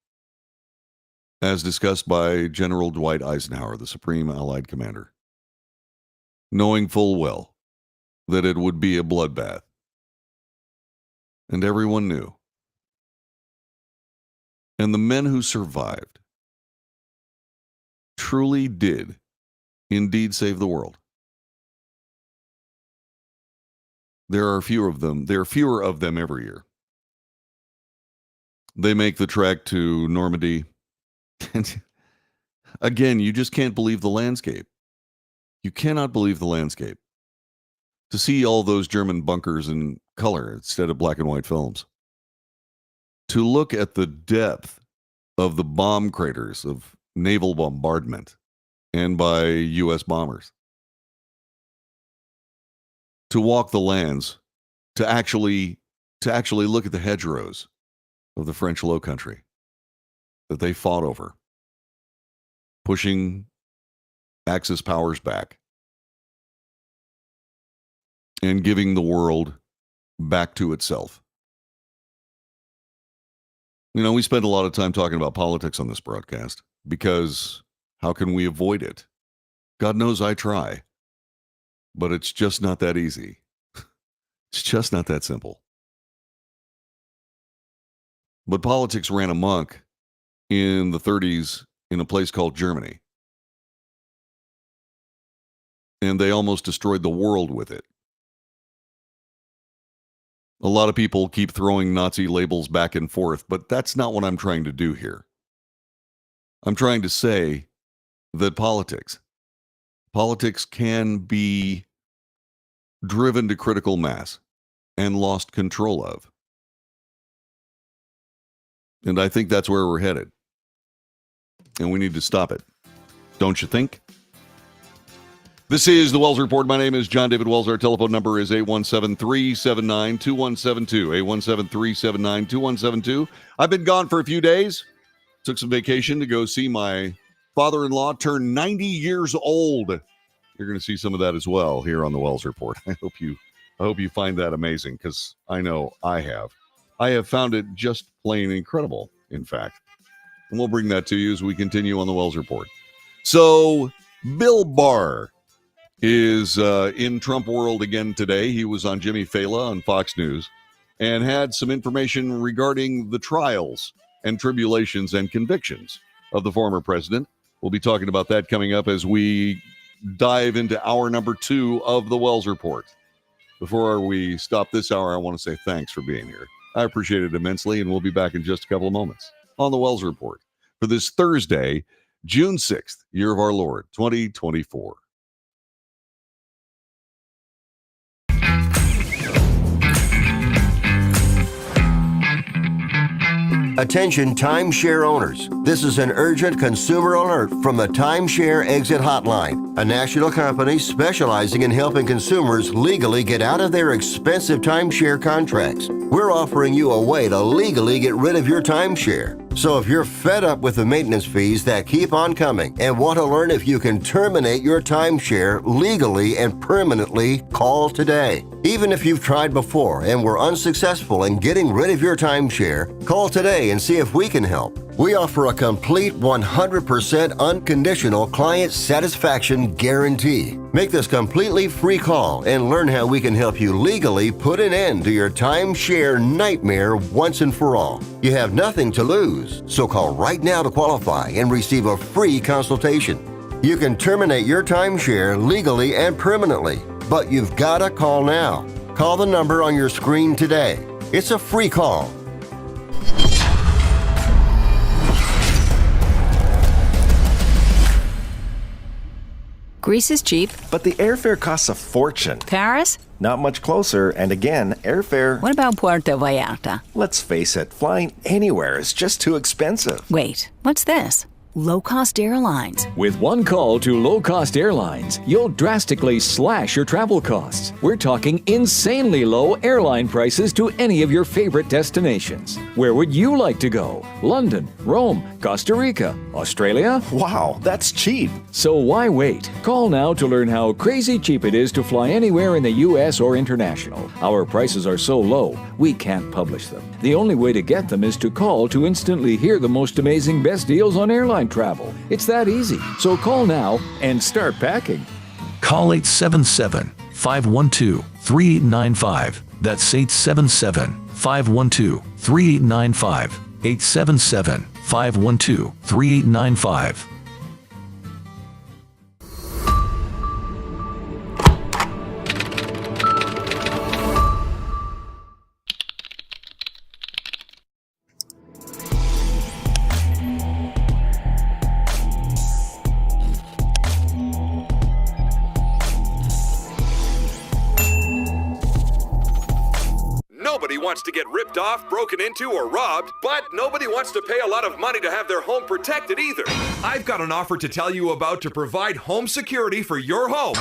as discussed by General Dwight Eisenhower, the Supreme Allied Commander, knowing full well that it would be a bloodbath. And everyone knew. And the men who survived truly did indeed save the world. There are fewer of them. There are fewer of them every year. They make the trek to Normandy. And again, you just can't believe the landscape. You cannot believe the landscape. To see all those German bunkers in color instead of black and white films. To look at the depth of the bomb craters of naval bombardment and by U.S. bombers. To walk the lands, to actually look at the hedgerows of the French Low Country that they fought over, pushing Axis powers back and giving the world back to itself. You know, we spend a lot of time talking about politics on this broadcast because how can we avoid it? God knows I try, but it's just not that easy. It's just not that simple. But politics ran amok in the 30s in a place called Germany. And they almost destroyed the world with it. A lot of people keep throwing Nazi labels back and forth, but that's not what I'm trying to do here. I'm trying to say that politics can be driven to critical mass and lost control of. And I think that's where we're headed. And we need to stop it. Don't you think? This is the Wells Report. My name is John David Wells. Our telephone number is 817-379-2172. 817-379-2172. I've been gone for a few days. Took some vacation to go see my father-in-law turn 90 years old. You're going to see some of that as well here on the Wells Report. I hope you find that amazing, because I know I have. I have found it just plain incredible, in fact. And we'll bring that to you as we continue on the Wells Report. So, Bill Barr is in Trump world again today. He was on Jimmy Fallon on Fox News and had some information regarding the trials and tribulations and convictions of the former president. We'll be talking about that coming up as we dive into hour number 2 of the Wells Report. Before we stop this hour, I want to say thanks for being here. I appreciate it immensely, and we'll be back in just a couple of moments on the Wells Report for this Thursday, June 6th, year of our Lord, 2024. Attention timeshare owners. This is an urgent consumer alert from the Timeshare Exit Hotline, a national company specializing in helping consumers legally get out of their expensive timeshare contracts. We're offering you a way to legally get rid of your timeshare. So if you're fed up with the maintenance fees that keep on coming and want to learn if you can terminate your timeshare legally and permanently, call today. Even if you've tried before and were unsuccessful in getting rid of your timeshare, call today and see if we can help. We offer a complete 100% unconditional client satisfaction guarantee. Make this completely free call and learn how we can help you legally put an end to your timeshare nightmare once and for all. You have nothing to lose, so call right now to qualify and receive a free consultation. You can terminate your timeshare legally and permanently, but you've got to call now. Call the number on your screen today. It's a free call. Greece is cheap. But the airfare costs a fortune. Paris? Not much closer, and again, airfare... What about Puerto Vallarta? Let's face it, flying anywhere is just too expensive. Wait, what's this? Low-cost airlines. With one call to low-cost airlines, you'll drastically slash your travel costs. We're talking insanely low airline prices to any of your favorite destinations. Where would you like to go? London, Rome, Costa Rica, Australia? Wow, that's cheap. So why wait? Call now to learn how crazy cheap it is to fly anywhere in the U.S. or international. Our prices are so low, we can't publish them. The only way to get them is to call to instantly hear the most amazing best deals on airline travel. It's that easy. So call now and start packing. Call 877-512-3895. That's 877-512-3895. 877-512-3895. Nobody wants to get ripped off, broken into, or robbed, but nobody wants to pay a lot of money to have their home protected either. I've got an offer to tell you about to provide home security for your home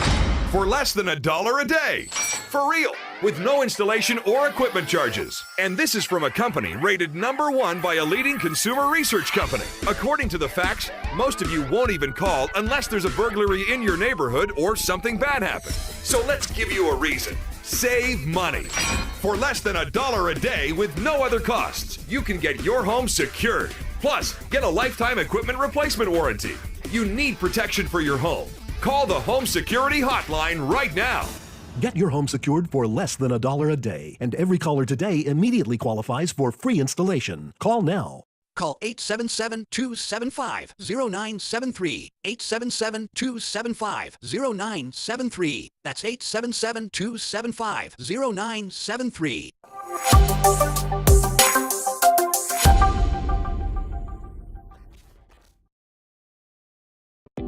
for less than $1 a day. For real, with no installation or equipment charges. And this is from a company rated #1 by a leading consumer research company. According to the facts, most of you won't even call unless there's a burglary in your neighborhood or something bad happened. So let's give you a reason. Save money. For less than $1 a day with no other costs, you can get your home secured. Plus, get a lifetime equipment replacement warranty. You need protection for your home. Call the Home Security Hotline right now. Get your home secured for less than $1 a day, and every caller today immediately qualifies for free installation. Call now. Call 877-275-0973. 877-275-0973. That's 877-275-0973.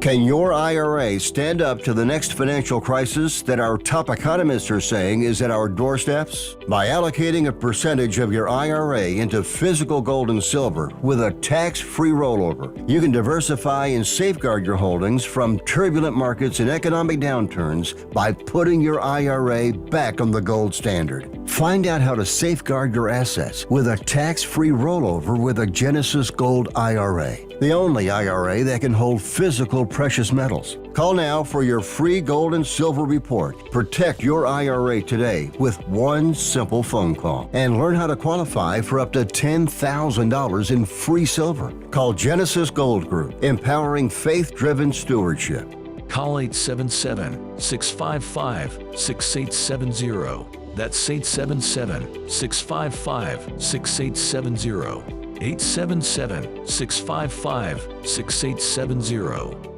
Can your IRA stand up to the next financial crisis that our top economists are saying is at our doorsteps? By allocating a percentage of your IRA into physical gold and silver with a tax-free rollover, you can diversify and safeguard your holdings from turbulent markets and economic downturns by putting your IRA back on the gold standard. Find out how to safeguard your assets with a tax-free rollover with a Genesis Gold IRA, the only IRA that can hold physical precious metals. Call now for your free gold and silver report. Protect your IRA today with one simple phone call and learn how to qualify for up to $10,000 in free silver. Call Genesis Gold Group, empowering faith-driven stewardship. Call 877-655-6870. That's 877-655-6870. 877-655-6870.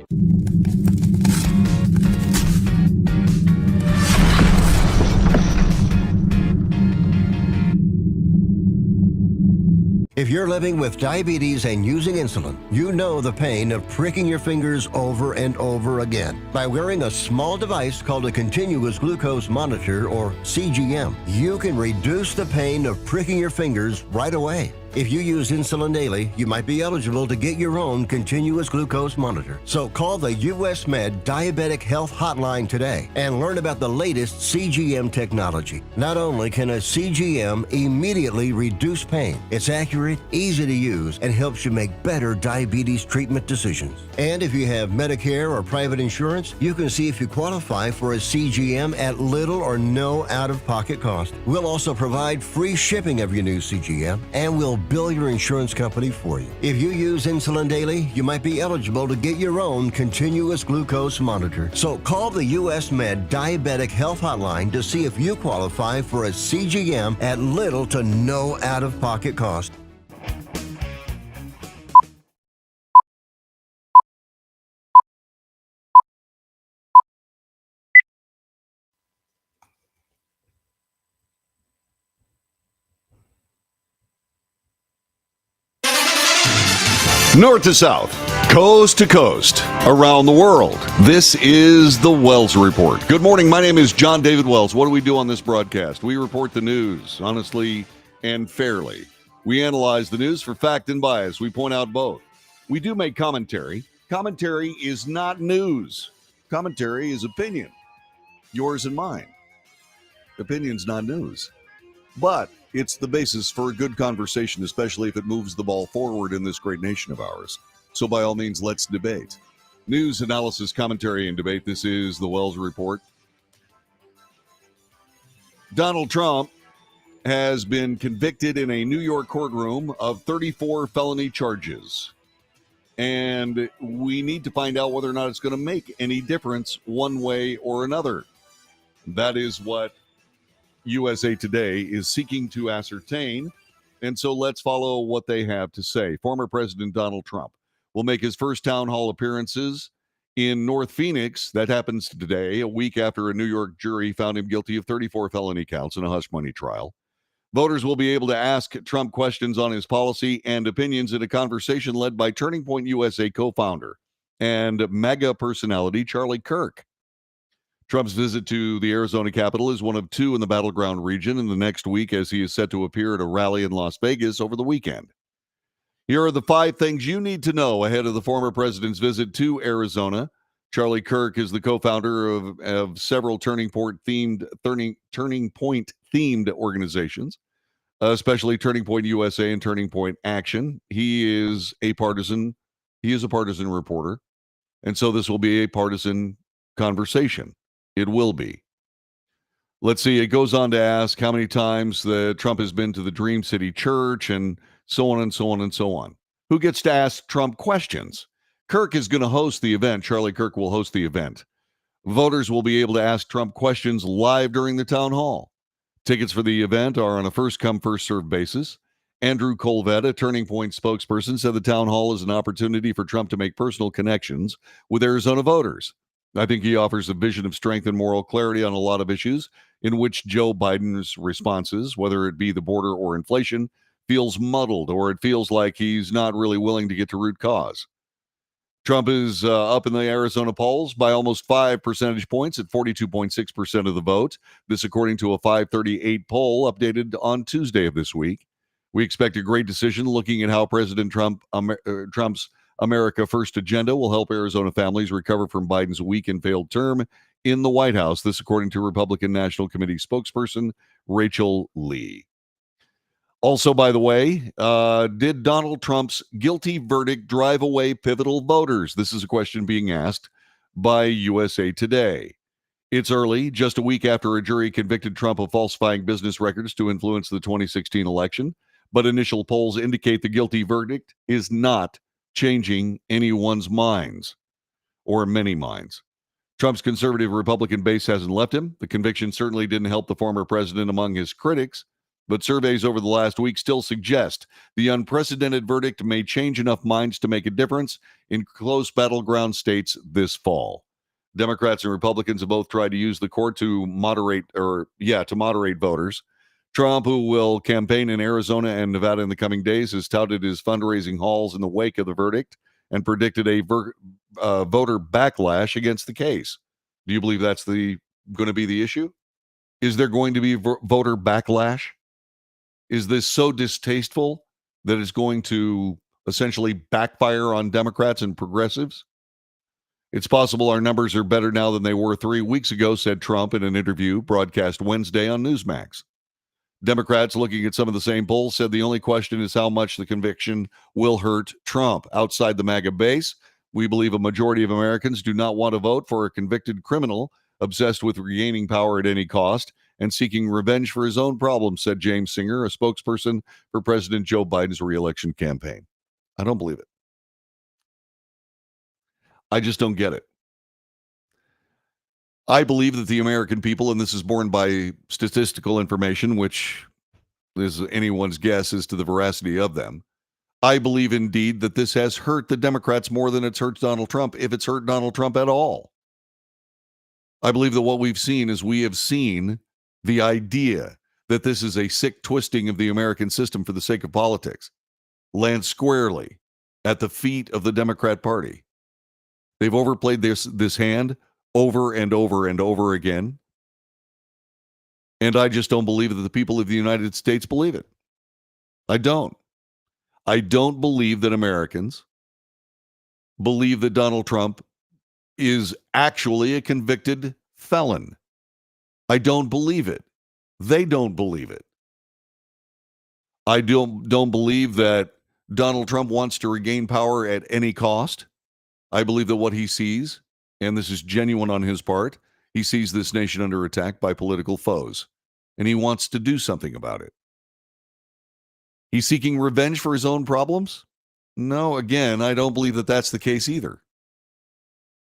If you're living with diabetes and using insulin, you know the pain of pricking your fingers over and over again. By wearing a small device called a continuous glucose monitor, or CGM, you can reduce the pain of pricking your fingers right away. If you use insulin daily, you might be eligible to get your own continuous glucose monitor. So call the US Med Diabetic Health Hotline today and learn about the latest CGM technology. Not only can a CGM immediately reduce pain, it's accurate, easy to use, and helps you make better diabetes treatment decisions. And if you have Medicare or private insurance, you can see if you qualify for a CGM at little or no out-of-pocket cost. We'll also provide free shipping of your new CGM, and we'll bill your insurance company for you. If you use insulin daily, you might be eligible to get your own continuous glucose monitor. So call the US Med Diabetic Health Hotline to see if you qualify for a CGM at little to no out-of-pocket cost. North to south, coast to coast, around the world. This is the Wells Report. Good morning. My name is John David Wells. What do we do on this broadcast? We report the news honestly and fairly. We analyze the news for fact and bias. We point out both. We do make commentary. Commentary is not news. Commentary is opinion. Yours and mine. Opinion's not news. But it's the basis for a good conversation, especially if it moves the ball forward in this great nation of ours. So by all means, let's debate. News, analysis, commentary, and debate. This is the Wells Report. Donald Trump has been convicted in a New York courtroom of 34 felony charges. And we need to find out whether or not it's going to make any difference one way or another. That is what USA Today is seeking to ascertain, and so let's follow what they have to say. Former President Donald Trump will make his first town hall appearances in North Phoenix. That happens today, a week after a New York jury found him guilty of 34 felony counts in a hush money trial. Voters will be able to ask Trump questions on his policy and opinions in a conversation led by Turning Point USA co-founder and mega personality Charlie Kirk. Trump's visit to the Arizona Capitol is one of two in the battleground region in the next week, as he is set to appear at a rally in Las Vegas over the weekend. Here are the 5 things you need to know ahead of the former president's visit to Arizona. Charlie Kirk is the co-founder of several Turning Point themed organizations, especially Turning Point USA and Turning Point Action. He is a partisan reporter, and so this will be a partisan conversation. It will be. Let's see. It goes on to ask how many times Trump has been to the Dream City Church and so on and so on and so on. Who gets to ask Trump questions? Kirk is going to host the event. Charlie Kirk will host the event. Voters will be able to ask Trump questions live during the town hall. Tickets for the event are on a first-come, first-served basis. Andrew Colvett, a Turning Point spokesperson, said the town hall is an opportunity for Trump to make personal connections with Arizona voters. I think he offers a vision of strength and moral clarity on a lot of issues in which Joe Biden's responses, whether it be the border or inflation, feels muddled, or it feels like he's not really willing to get to root cause. Trump is up in the Arizona polls by almost 5 percentage points at 42.6% of the vote. This according to a 538 poll updated on Tuesday of this week. We expect a great decision looking at how President Trump's America First agenda will help Arizona families recover from Biden's weak and failed term in the White House. This according to Republican National Committee spokesperson Rachel Lee. Also, by the way, did Donald Trump's guilty verdict drive away pivotal voters? This is a question being asked by USA Today. It's early, just a week after a jury convicted Trump of falsifying business records to influence the 2016 election, but initial polls indicate the guilty verdict is not changing anyone's minds, or many minds. Trump's conservative Republican base hasn't left him. The conviction certainly didn't help the former president among his critics, but surveys over the last week still suggest the unprecedented verdict may change enough minds to make a difference in close battleground states this fall. Democrats and Republicans have both tried to use the court to moderate voters. Trump, who will campaign in Arizona and Nevada in the coming days, has touted his fundraising hauls in the wake of the verdict and predicted a voter backlash against the case. Do you believe that's going to be the issue? Is there going to be voter backlash? Is this so distasteful that is going to essentially backfire on Democrats and progressives? It's possible our numbers are better now than they were 3 weeks ago, said Trump in an interview broadcast Wednesday on Newsmax. Democrats, looking at some of the same polls, said the only question is how much the conviction will hurt Trump. Outside the MAGA base, we believe a majority of Americans do not want to vote for a convicted criminal obsessed with regaining power at any cost and seeking revenge for his own problems, said James Singer, a spokesperson for President Joe Biden's reelection campaign. I don't believe it. I just don't get it. I believe that the American people, and this is borne by statistical information, which is anyone's guess as to the veracity of them, I believe indeed that this has hurt the Democrats more than it's hurt Donald Trump, if it's hurt Donald Trump at all. I believe that what we've seen is we have seen the idea that this is a sick twisting of the American system for the sake of politics land squarely at the feet of the Democrat Party. They've overplayed this hand over and over and over again. And I just don't believe that the people of the United States believe it. I don't. I don't believe that Americans believe that Donald Trump is actually a convicted felon. I don't believe it. They don't believe it. I don't believe that Donald Trump wants to regain power at any cost. I believe that what he sees, and this is genuine on his part, he sees this nation under attack by political foes, and he wants to do something about it. He's seeking revenge for his own problems? No, again, I don't believe that that's the case either.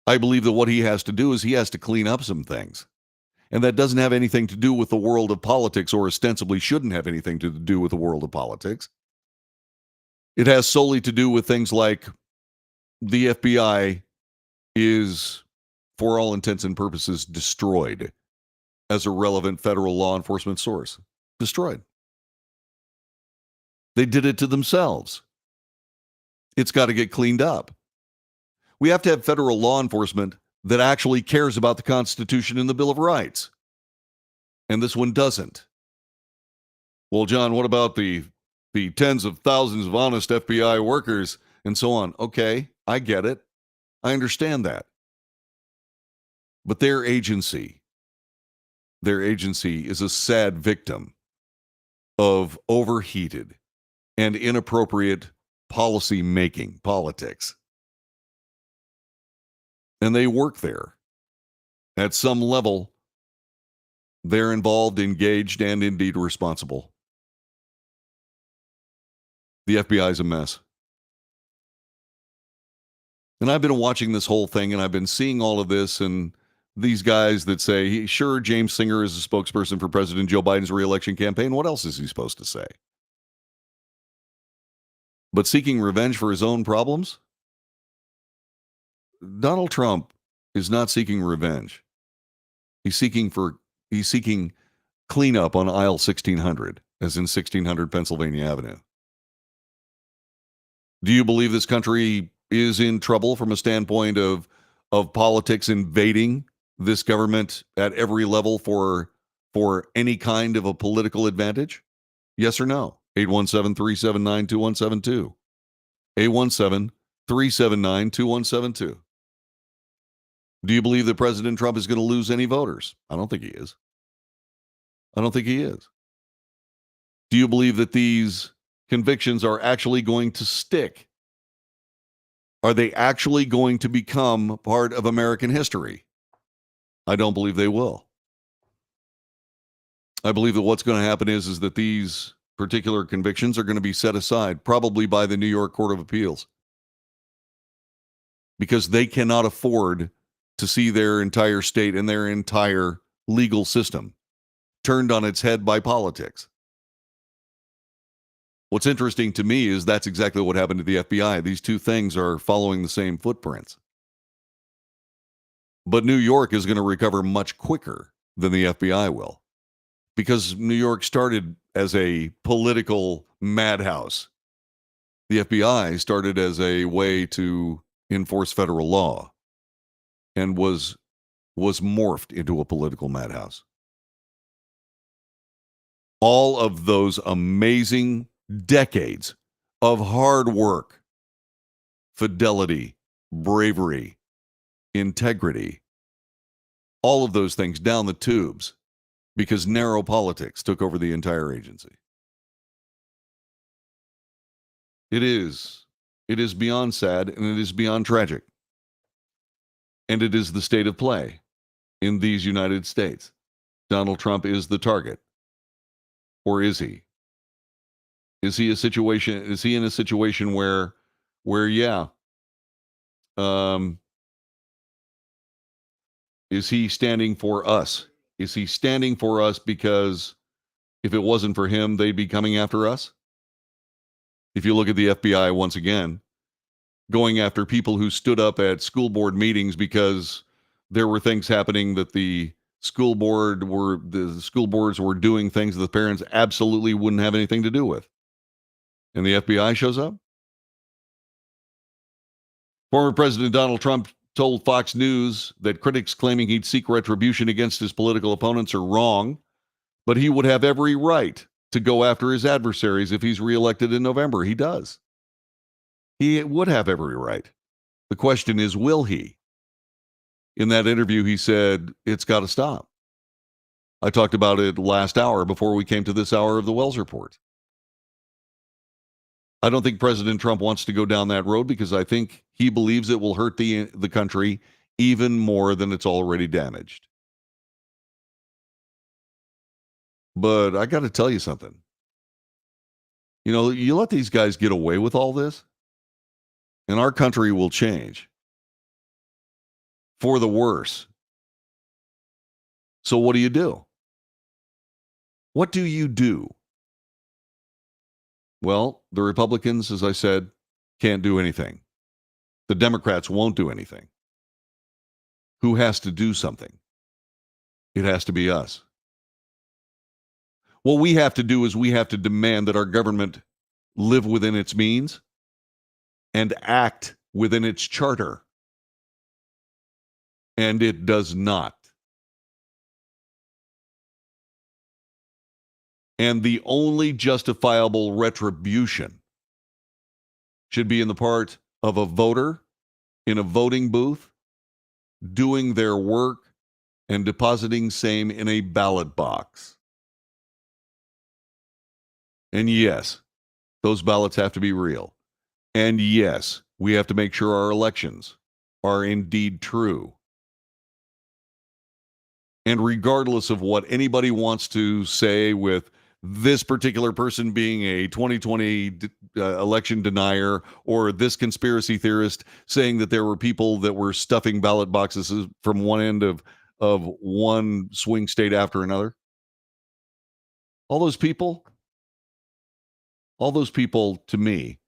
I believe that what he has to do is he has to clean up some things. And that doesn't have anything to do with the world of politics, or ostensibly shouldn't have anything to do with the world of politics. It has solely to do with things like the FBI is, for all intents and purposes, destroyed as a relevant federal law enforcement source. Destroyed. They did it to themselves. It's got to get cleaned up. We have to have federal law enforcement that actually cares about the Constitution and the Bill of Rights. And this one doesn't. Well, John, what about the tens of thousands of honest FBI workers and so on? Okay, I get it. I understand that. But their agency is a sad victim of overheated and inappropriate policy making, politics. And they work there. At some level, they're involved, engaged, and indeed responsible. The FBI is a mess. And I've been watching this whole thing, and I've been seeing all of this, and these guys that say, sure, James Singer is a spokesperson for President Joe Biden's reelection campaign. What else is he supposed to say? But seeking revenge for his own problems? Donald Trump is not seeking revenge. He's seeking cleanup on aisle 1600, as in 1600 Pennsylvania Avenue. Do you believe this country is in trouble from a standpoint of politics invading this government at every level for any kind of a political advantage? Yes or no? 817-379-2172. 817-379-2172. Do you believe that President Trump is going to lose any voters? I don't think he is. I don't think he is. Do you believe that these convictions are actually going to stick? Are they actually going to become part of American history? I don't believe they will. I believe that what's going to happen is that these particular convictions are going to be set aside, probably by the New York Court of Appeals, because they cannot afford to see their entire state and their entire legal system turned on its head by politics. What's interesting to me is that's exactly what happened to the FBI. These two things are following the same footprints. But New York is going to recover much quicker than the FBI will, because New York started as a political madhouse. The FBI started as a way to enforce federal law and was morphed into a political madhouse. All of those amazing decades of hard work, fidelity, bravery, integrity, all of those things down the tubes because narrow politics took over the entire agency. It is beyond sad, and it is beyond tragic. And it is the state of play in these United States. Donald Trump is the target. Or is he? Is he in a situation where yeah, is he standing for us? Is he standing for us because if it wasn't for him, they'd be coming after us? If you look at the FBI once again, going after people who stood up at school board meetings because there were things happening that the school boards were doing things that the parents absolutely wouldn't have anything to do with. And the FBI shows up. Former President Donald Trump told Fox News that critics claiming he'd seek retribution against his political opponents are wrong, but he would have every right to go after his adversaries if he's reelected in November. He does. He would have every right. The question is, will he? In that interview, he said, it's got to stop. I talked about it last hour before we came to this hour of the Wells Report. I don't think President Trump wants to go down that road because I think he believes it will hurt the country even more than it's already damaged. But I got to tell you something. You know, you let these guys get away with all this, and our country will change for the worse. So what do you do? What do you do? Well, the Republicans, as I said, can't do anything. The Democrats won't do anything. Who has to do something? It has to be us. What we have to do is we have to demand that our government live within its means and act within its charter. And it does not. And the only justifiable retribution should be in the part of a voter in a voting booth doing their work and depositing same in a ballot box. And yes, those ballots have to be real. And yes, we have to make sure our elections are indeed true. And regardless of what anybody wants to say with this particular person being a 2020 election denier or this conspiracy theorist saying that there were people that were stuffing ballot boxes from one end of one swing state after another. All those people, to me,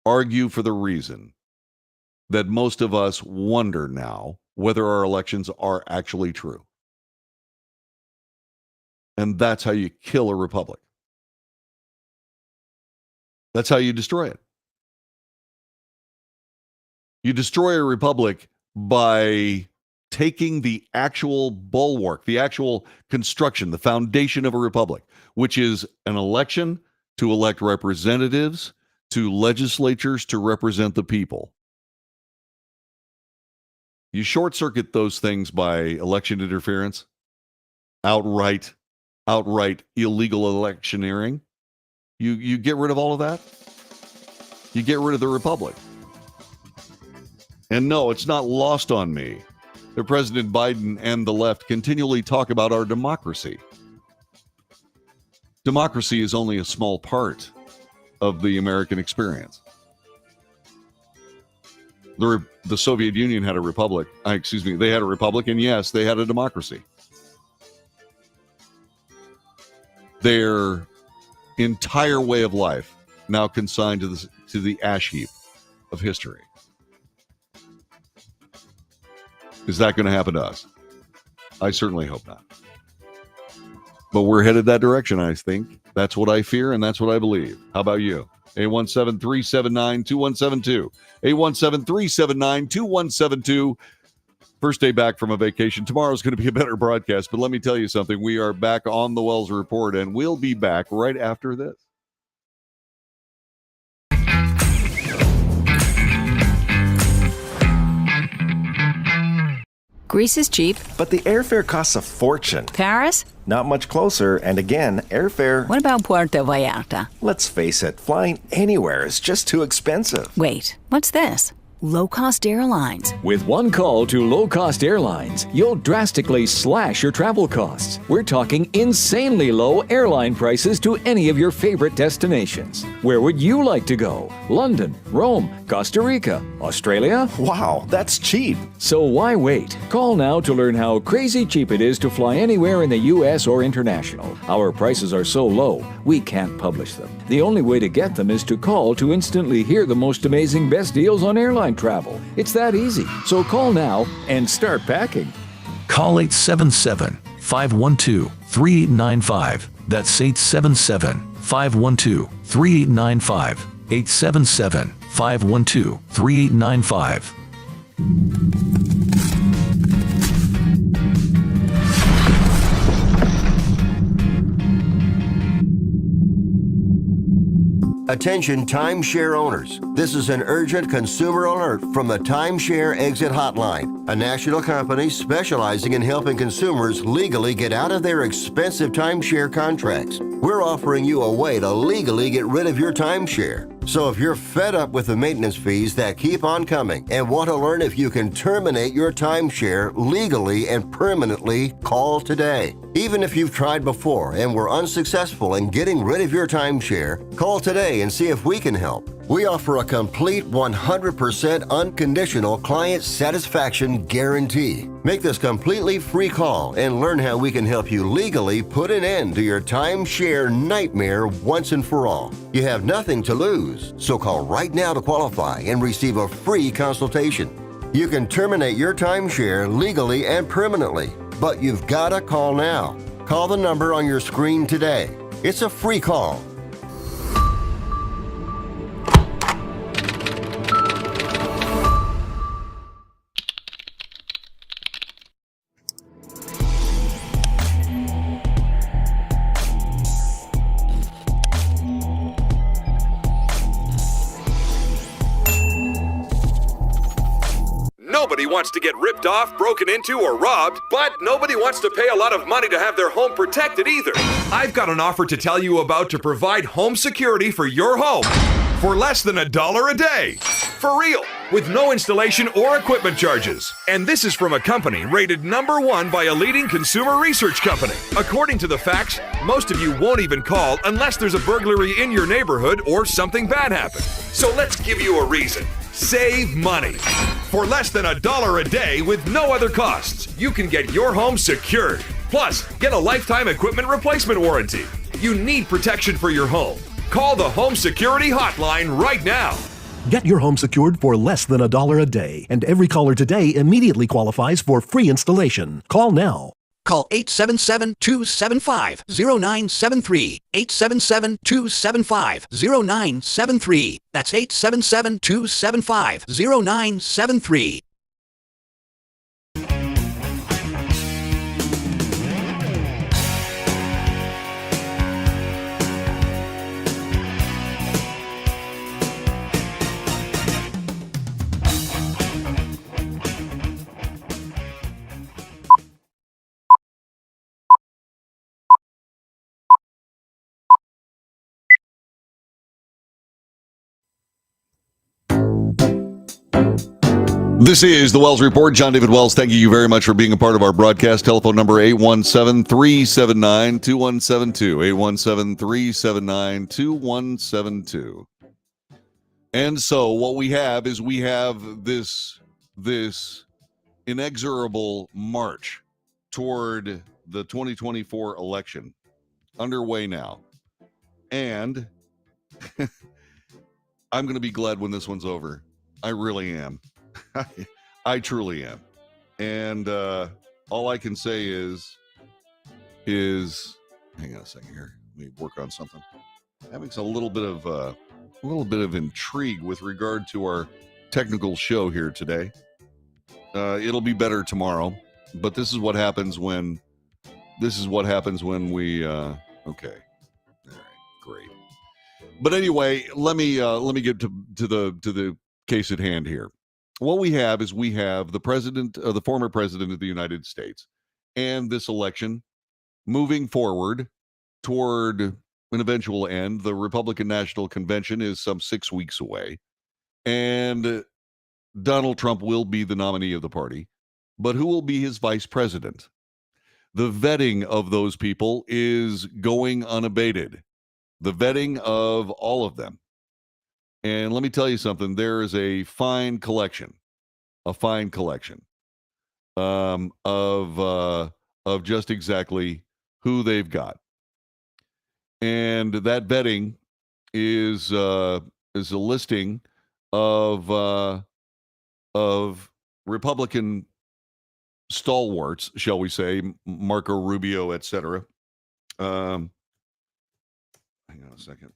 argue for the reason that most of us wonder now whether our elections are actually true. And that's how you kill a republic. That's how you destroy it. You destroy a republic by taking the actual bulwark, the actual construction, the foundation of a republic, which is an election to elect representatives to legislatures to represent the people. You short circuit those things by election interference, outright illegal electioneering. You get rid of all of that. You get rid of the republic. And no, it's not lost on me that President Biden and the left continually talk about our democracy. Democracy is only a small part of the American experience. The Soviet Union had a republic. They had a republic, and yes, they had a democracy. Their entire way of life now consigned to the ash heap of history. Is that going to happen to us? I certainly hope not. But we're headed that direction, I think. That's what I fear, and that's what I believe. How about you? 817-379-2172. 817-379-2172. First day back from a vacation. Tomorrow's going to be a better broadcast, but let me tell you something. We are back on the Wells Report, and we'll be back right after this. Greece is cheap. But the airfare costs a fortune. Paris? Not much closer, and again, airfare... What about Puerto Vallarta? Let's face it, flying anywhere is just too expensive. Wait, what's this? Low-cost airlines. With one call to Low Cost Airlines, you'll drastically slash your travel costs. We're talking insanely low airline prices to any of your favorite destinations. Where would you like to go? London, Rome, Costa Rica, Australia? Wow, that's cheap. So why wait? Call now to learn how crazy cheap it is to fly anywhere in the U.S. or international. Our prices are so low, we can't publish them. The only way to get them is to call to instantly hear the most amazing best deals on airline travel. It's that easy. So call now and start packing. Call 877-512-3895. That's 877-512-3895. 877-512-3895. Attention timeshare owners. This is an urgent consumer alert from the Timeshare Exit Hotline, a national company specializing in helping consumers legally get out of their expensive timeshare contracts. We're offering you a way to legally get rid of your timeshare. So if you're fed up with the maintenance fees that keep on coming and want to learn if you can terminate your timeshare legally and permanently, call today. Even if you've tried before and were unsuccessful in getting rid of your timeshare, call today and see if we can help. We offer a complete 100% unconditional client satisfaction guarantee. Make this completely free call and learn how we can help you legally put an end to your timeshare nightmare once and for all. You have nothing to lose, so call right now to qualify and receive a free consultation. You can terminate your timeshare legally and permanently, but you've got to call now. Call the number on your screen today. It's a free call. Nobody wants to get ripped off, broken into, or robbed, but nobody wants to pay a lot of money to have their home protected either. I've got an offer to tell you about to provide home security for your home for less than $1 a day. For real, with no installation or equipment charges. And this is from a company rated #1 by a leading consumer research company. According to the facts, most of you won't even call unless there's a burglary in your neighborhood or something bad happened. So let's give you a reason. Save money. For less than $1 a day with no other costs, you can get your home secured. Plus, get a lifetime equipment replacement warranty. You need protection for your home. Call the Home Security Hotline right now. Get your home secured for less than $1 a day, and every caller today immediately qualifies for free installation. Call now. Call 877-275-0973. 877-275-0973. That's 877-275-0973. This is the Wells Report. John David Wells, thank you very much for being a part of our broadcast. Telephone number 817-379-2172. 817-379-2172. And so what we have is we have this inexorable march toward the 2024 election underway now. And I'm going to be glad when this one's over. I really am. I truly am. And all I can say is hang on a second here. Let me work on something. Having a little bit of intrigue with regard to our technical show here today. It'll be better tomorrow, but this is what happens when we okay. All right, great. But anyway, let me get to the case at hand here. what we have is we have the the former president of the United States, and this election moving forward toward an eventual end. The Republican National Convention is some 6 weeks away, and Donald Trump will be the nominee of the party, but who will be his vice president? The vetting of those people is going unabated. The vetting of all of them. And let me tell you something, there is a fine collection of just exactly who they've got. And that vetting is a listing of Republican stalwarts, shall we say, Marco Rubio, etc. Hang on a second.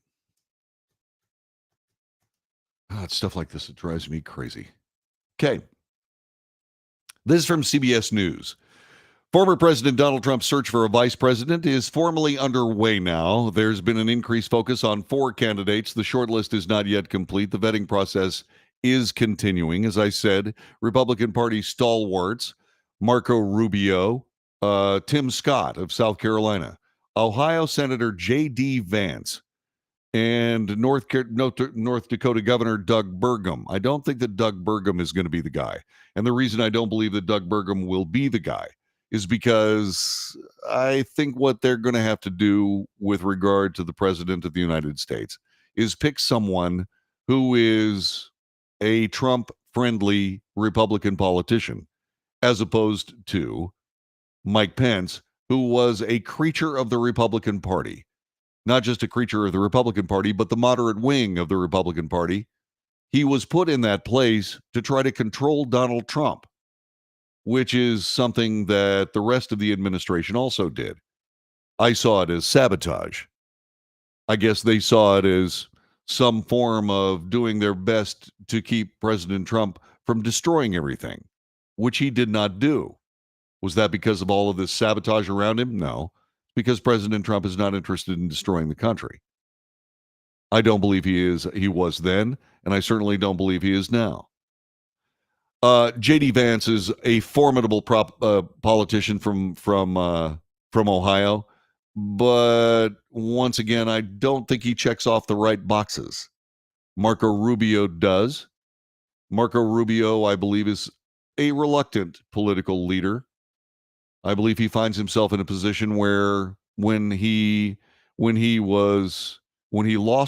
It's stuff like this that drives me crazy. Okay. This is from CBS News. Former President Donald Trump's search for a vice president is formally underway now. There's been an increased focus on 4 candidates. The shortlist is not yet complete. The vetting process is continuing. As I said, Republican Party stalwarts, Marco Rubio, Tim Scott of South Carolina, Ohio Senator J.D. Vance, and North Dakota Governor Doug Burgum. I don't think that Doug Burgum is going to be the guy. And the reason I don't believe that Doug Burgum will be the guy is because I think what they're going to have to do with regard to the president of the United States is pick someone who is a Trump-friendly Republican politician, as opposed to Mike Pence, who was a creature of the Republican Party. Not just a creature of the Republican Party, but the moderate wing of the Republican Party. He was put in that place to try to control Donald Trump, which is something that the rest of the administration also did. I saw it as sabotage. I guess they saw it as some form of doing their best to keep President Trump from destroying everything, which he did not do. Was that because of all of this sabotage around him? No. Because President Trump is not interested in destroying the country. I don't believe he was then, and I certainly don't believe he is now. J.D. Vance is a formidable politician from Ohio, but once again, I don't think he checks off the right boxes. Marco Rubio does. Marco Rubio, I believe, is a reluctant political leader. I believe he finds himself in a position where when he lost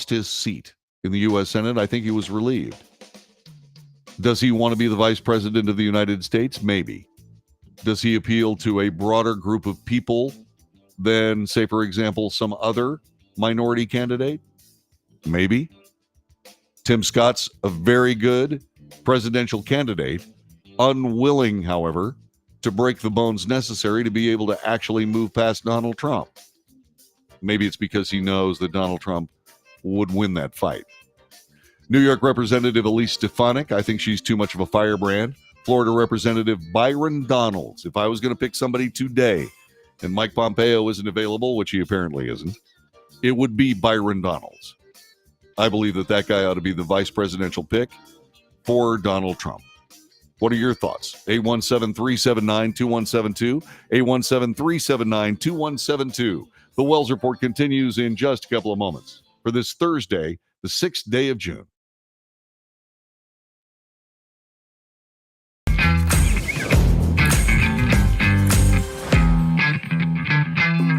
his seat in the U.S. Senate, I think he was relieved. Does he want to be the vice president of the United States? Maybe. Does he appeal to a broader group of people than, say, for example, some other minority candidate? Maybe. Tim Scott's a very good presidential candidate, unwilling, however, to break the bones necessary to be able to actually move past Donald Trump. Maybe it's because he knows that Donald Trump would win that fight. New York Representative Elise Stefanik, I think she's too much of a firebrand. Florida Representative Byron Donalds. If I was going to pick somebody today, and Mike Pompeo isn't available, which he apparently isn't, it would be Byron Donalds. I believe that guy ought to be the vice presidential pick for Donald Trump. What are your thoughts? 817-379-2172. 817-379-2172. The Wells Report continues in just a couple of moments for this Thursday, the 6th day of June.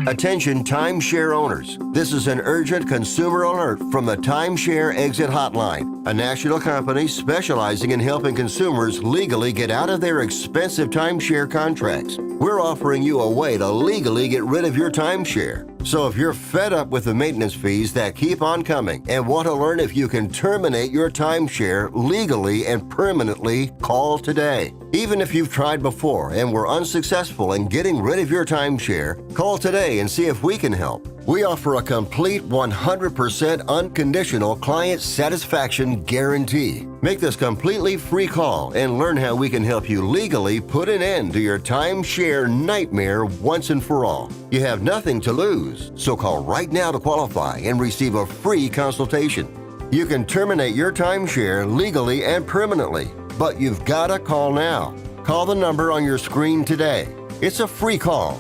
Attention timeshare owners. This is an urgent consumer alert from the Timeshare Exit Hotline, a national company specializing in helping consumers legally get out of their expensive timeshare contracts. We're offering you a way to legally get rid of your timeshare. So if you're fed up with the maintenance fees that keep on coming and want to learn if you can terminate your timeshare legally and permanently, call today. Even if you've tried before and were unsuccessful in getting rid of your timeshare, call today and see if we can help. We offer a complete 100% unconditional client satisfaction guarantee. Make this completely free call and learn how we can help you legally put an end to your timeshare nightmare once and for all. You have nothing to lose, so call right now to qualify and receive a free consultation. You can terminate your timeshare legally and permanently. But you've got to call now. Call the number on your screen today. It's a free call.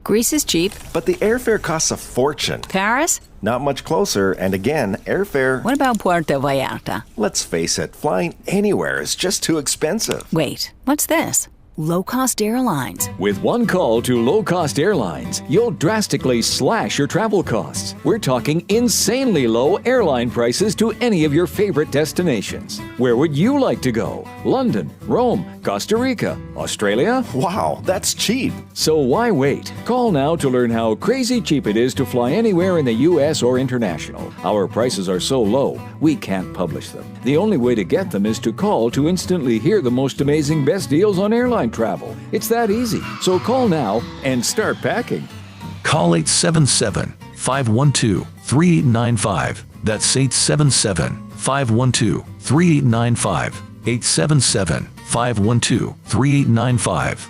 Greece is cheap. But the airfare costs a fortune. Paris? Not much closer, and again, airfare... What about Puerto Vallarta? Let's face it, flying anywhere is just too expensive. Wait, what's this? Low-cost airlines. With one call to low-cost airlines, you'll drastically slash your travel costs. We're talking insanely low airline prices to any of your favorite destinations. Where would you like to go? London, Rome, Costa Rica, Australia? Wow, that's cheap. So why wait? Call now to learn how crazy cheap it is to fly anywhere in the U.S. or international. Our prices are so low, we can't publish them. The only way to get them is to call to instantly hear the most amazing best deals on airline travel. It's that easy. So call now and start packing. Call 877-512-3895. That's 877-512-3895. 877-512-3895.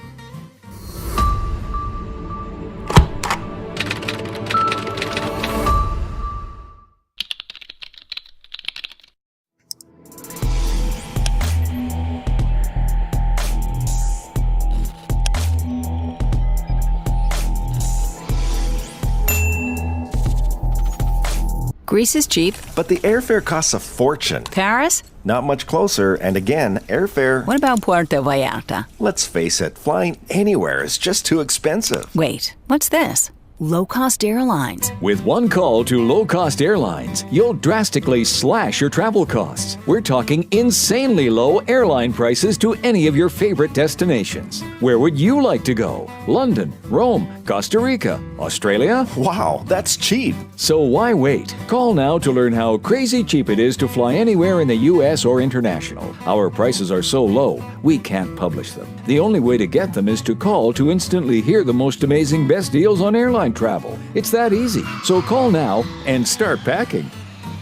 Greece is cheap. But the airfare costs a fortune. Paris? Not much closer, and again, airfare... What about Puerto Vallarta? Let's face it, flying anywhere is just too expensive. Wait, what's this? Low-cost airlines. With one call to low-cost airlines, you'll drastically slash your travel costs. We're talking insanely low airline prices to any of your favorite destinations. Where would you like to go? London, Rome, Costa Rica, Australia? Wow, that's cheap. So why wait? Call now to learn how crazy cheap it is to fly anywhere in the U.S. or international. Our prices are so low, we can't publish them. The only way to get them is to call to instantly hear the most amazing best deals on airline travel. It's that easy. So call now and start packing.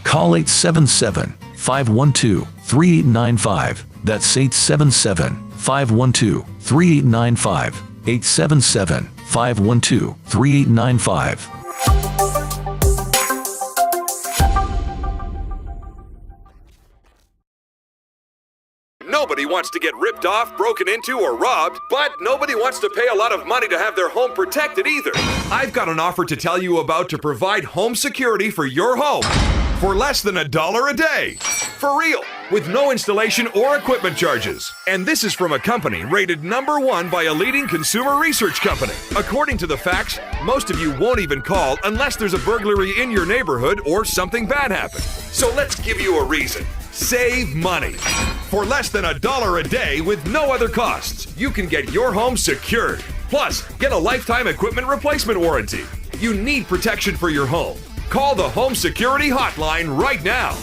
Call 877-512-3895. That's 877-512-3895. 877-512-3895. Nobody wants to get ripped off, broken into, or robbed, but nobody wants to pay a lot of money to have their home protected either. I've got an offer to tell you about to provide home security for your home for less than $1 a day. For real, with no installation or equipment charges. And this is from a company rated #1 by a leading consumer research company. According to the facts, most of you won't even call unless there's a burglary in your neighborhood or something bad happened. So let's give you a reason. Save money. For less than $1 a day with no other costs, you can get your home secured. Plus, get a lifetime equipment replacement warranty. You need protection for your home. Call the Home Security Hotline right now.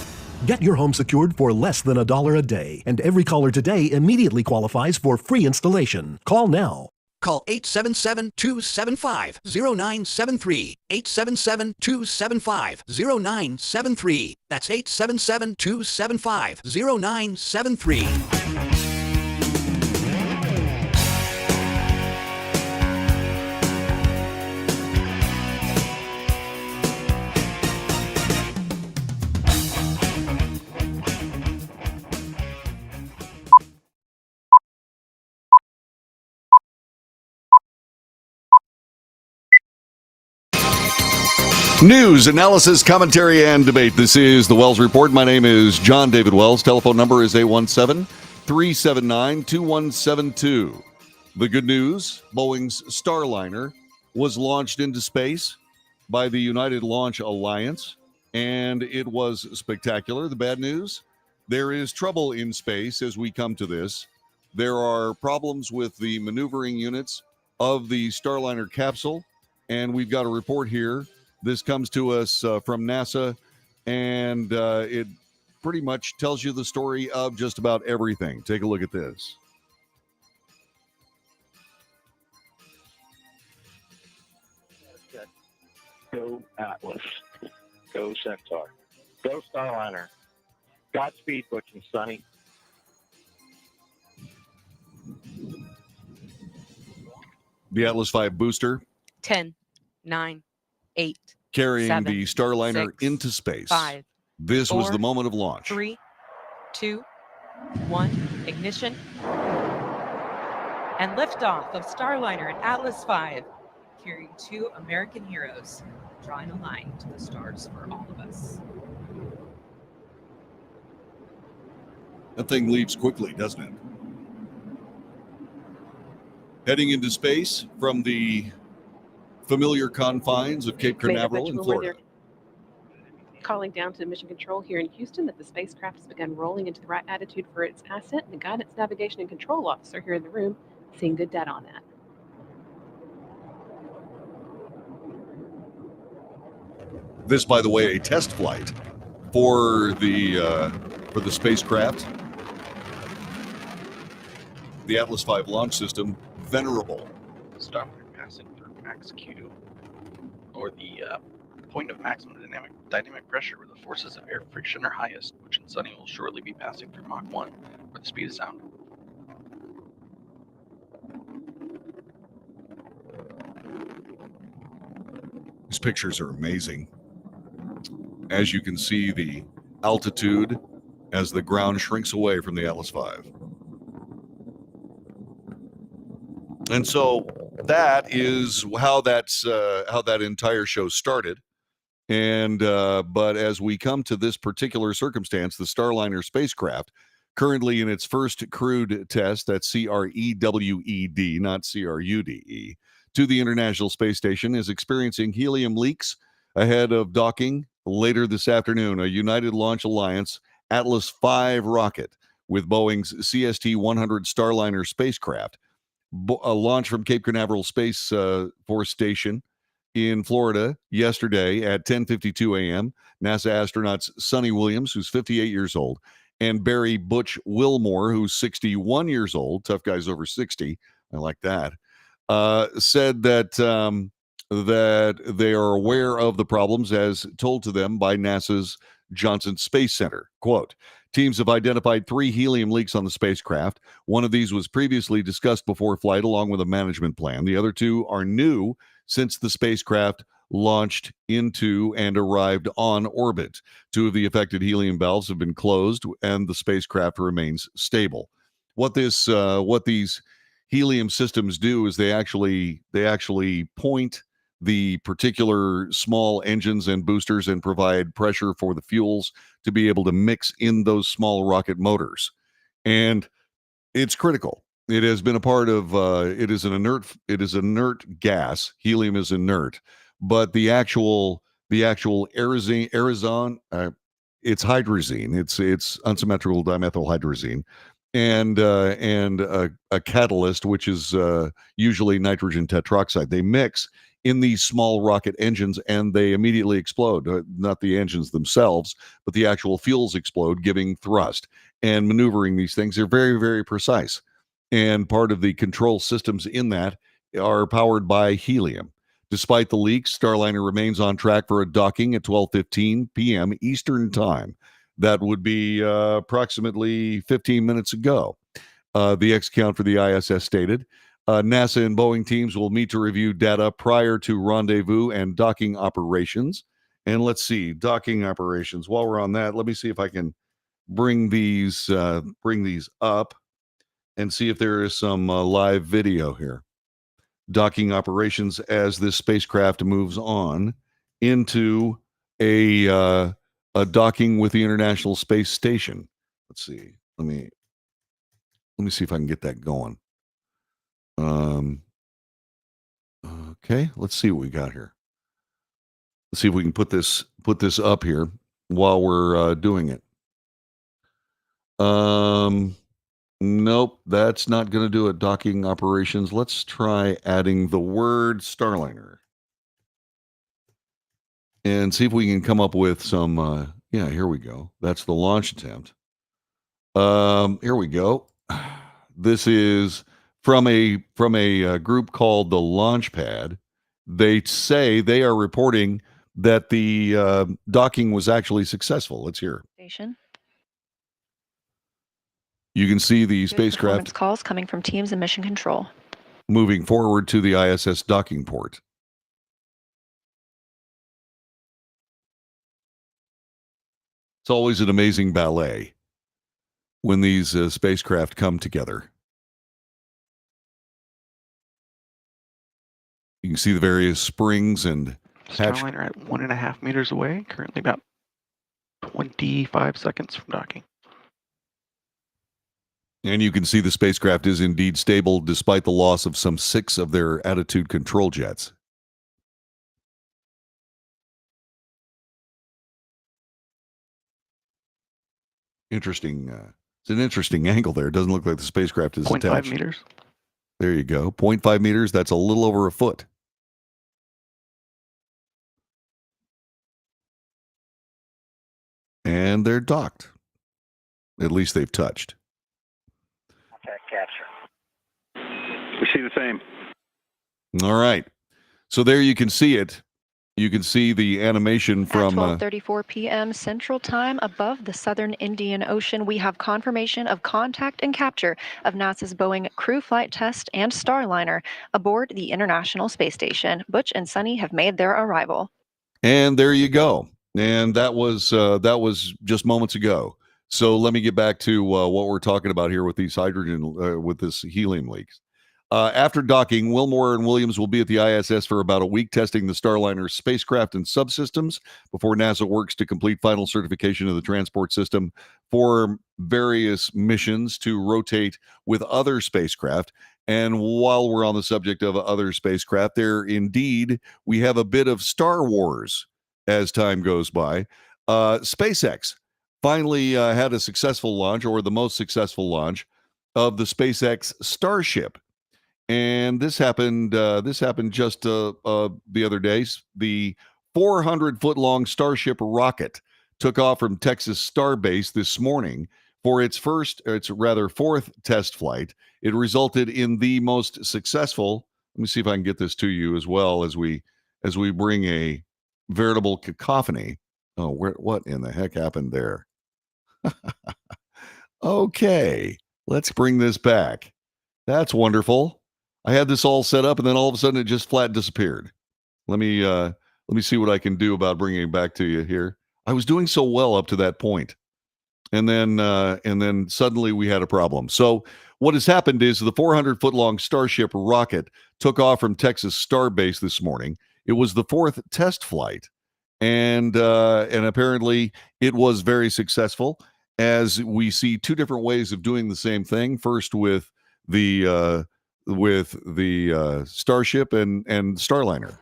Get your home secured for less than $1 a day, and every caller today immediately qualifies for free installation. Call now. Call 877-275-0973. 877-275-0973. That's 877-275-0973. News, analysis, commentary, and debate. This is the Wells Report. My name is John David Wells. Telephone number is 817-379-2172. The good news, Boeing's Starliner was launched into space by the United Launch Alliance, and it was spectacular. The bad news, there is trouble in space as we come to this. There are problems with the maneuvering units of the Starliner capsule, and we've got a report here. This comes to us from NASA, and it pretty much tells you the story of just about everything. Take a look at this. Go Atlas. Go Centaur. Go Starliner. Godspeed, Butch and Sonny. The Atlas V booster. 10, 9, 8, carrying 7, the Starliner 6, into space. 5, This was 4, the moment of launch. 3, 2, 1, ignition. And liftoff of Starliner and Atlas V, carrying 2 American heroes, drawing a line to the stars for all of us. That thing leaves quickly, doesn't it? Heading into space from the familiar confines of Cape Canaveral in Florida. Calling down to Mission Control here in Houston that the spacecraft has begun rolling into the right attitude for its ascent. The guidance, navigation, and control officer here in the room seeing good data on that. This, by the way, a test flight for the spacecraft. The Atlas V launch system, venerable. Starliner passing through max Q, or the point of maximum dynamic pressure where the forces of air friction are highest, which in Sunny will shortly be passing through Mach 1, where the speed of sound. These pictures are amazing. As you can see, the altitude as the ground shrinks away from the Atlas V. And so that is how that entire show started. And but as we come to this particular circumstance, the Starliner spacecraft, currently in its first crewed test, that's CREWED, not CRUDE, to the International Space Station, is experiencing helium leaks ahead of docking later this afternoon. A United Launch Alliance Atlas V rocket with Boeing's CST-100 Starliner spacecraft, a launch from Cape Canaveral Space Force Station in Florida yesterday at 10:52 a.m. NASA astronauts Sonny Williams, who's 58 years old, and Barry Butch Wilmore, who's 61 years old. Tough guy's over 60. I like that. Said that that they are aware of the problems as told to them by NASA's Johnson Space Center. Quote, teams have identified 3 helium leaks on the spacecraft. One of these was previously discussed before flight along with a management plan. The other 2 are new since the spacecraft launched into and arrived on orbit. 2 of the affected helium valves have been closed and the spacecraft remains stable. What these helium systems do is they actually point the particular small engines and boosters and provide pressure for the fuels to be able to mix in those small rocket motors. And it's critical. It has been a part of it is inert gas. Helium is inert, but the actual aerosol, it's hydrazine. It's unsymmetrical dimethylhydrazine, and a catalyst, which is usually nitrogen tetroxide. They mix in these small rocket engines and they immediately explode. Not the engines themselves, but the actual fuels explode, giving thrust. And maneuvering these things, they're very, very precise. And part of the control systems in that are powered by helium. Despite the leaks, Starliner remains on track for a docking at 12:15 p.m. Eastern Time. That would be approximately 15 minutes ago. The X count for the ISS stated. NASA and Boeing teams will meet to review data prior to rendezvous and docking operations. And let's see, docking operations. While we're on that, let me see if I can bring these up and see if there is some live video here. Docking operations as this spacecraft moves on into a docking with the International Space Station. Let's see. Let me see if I can get that going. Okay, let's see what we got here. Let's see if we can put this up here while we're doing it. Nope, that's not going to do it. Docking operations. Let's try adding the word Starliner and see if we can come up with some. Yeah, here we go. That's the launch attempt. Here we go. This is from a group called the Launchpad. They say they are reporting that the docking was actually successful. Let's hear. Station. You can see the Good spacecraft performance calls coming from teams in Mission Control. moving forward to the ISS docking port. It's always an amazing ballet when these spacecraft come together. You can see the various springs and Starliner at 1.5 meters away, currently about 25 seconds from docking. And you can see the spacecraft is indeed stable despite the loss of some 6 of their attitude control jets. Interesting. It's an interesting angle there. It doesn't look like the spacecraft is 0.5 attached. meters. There you go. 0.5 meters. That's a little over a foot. And they're docked. At least they've touched. Capture. We see the same. All right. So there you can see it. You can see the animation from... At 12:34 p.m. Central Time above the southern Indian Ocean, we have confirmation of contact and capture of NASA's Boeing Crew Flight Test and Starliner aboard the International Space Station. Butch and Sunny have made their arrival. And there you go. And that was just moments ago. So let me get back to what we're talking about here with these with this helium leaks. After docking, Wilmore and Williams will be at the ISS for about a week testing the Starliner spacecraft and subsystems before NASA works to complete final certification of the transport system for various missions to rotate with other spacecraft. And while we're on the subject of other spacecraft, we have a bit of Star Wars as time goes by. SpaceX finally had a successful launch, or the most successful launch, of the SpaceX Starship. And this happened just the other day. The 400-foot-long Starship rocket took off from Texas Starbase this morning for its fourth test flight. It resulted in the most successful. Let me see if I can get this to you as well as we bring a veritable cacophony. Oh, what in the heck happened there? Okay, let's bring this back. That's wonderful. I had this all set up, and then all of a sudden it just flat disappeared. Let me see what I can do about bringing it back to you here. I was doing so well up to that point, and then suddenly we had a problem. So what has happened is the 400-foot-long Starship rocket took off from Texas Starbase this morning. It was the fourth test flight, and apparently it was very successful. As we see two different ways of doing the same thing. First with the Starship and Starliner.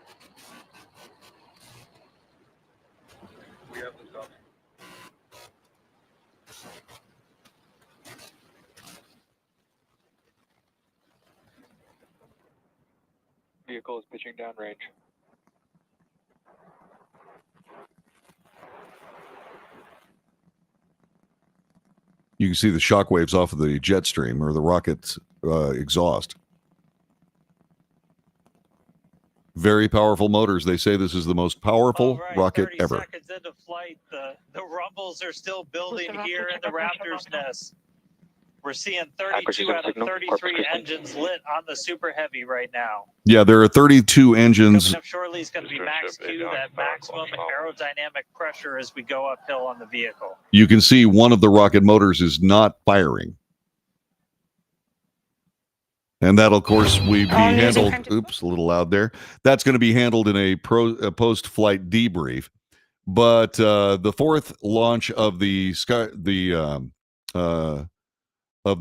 Vehicle is pitching downrange. You can see the shock waves off of the jet stream or the rocket's exhaust. Very powerful motors. They say this is the most powerful rocket ever. 30 seconds into flight, the rumbles are still building here in the Raptor's nest. We're seeing 32 out of 33 engines lit on the Super Heavy right now. Yeah, there are 32 engines. Coming up shortly is going to be max Q, that maximum aerodynamic pressure as we go uphill on the vehicle. You can see one of the rocket motors is not firing. And that'll, of course, be handled. Oops, a little loud there. That's going to be handled in a post-flight debrief. But the fourth launch of the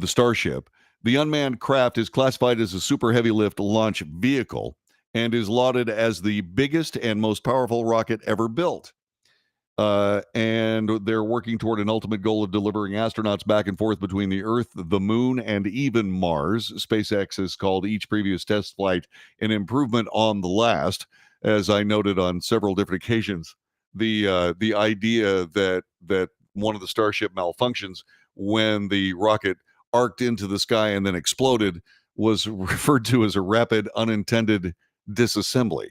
Starship, the unmanned craft is classified as a super heavy lift launch vehicle and is lauded as the biggest and most powerful rocket ever built. And they're working toward an ultimate goal of delivering astronauts back and forth between the Earth, the Moon, and even Mars. SpaceX has called each previous test flight an improvement on the last. As I noted on several different occasions, the idea that one of the Starship malfunctions when the rocket arced into the sky and then exploded was referred to as a rapid unintended disassembly.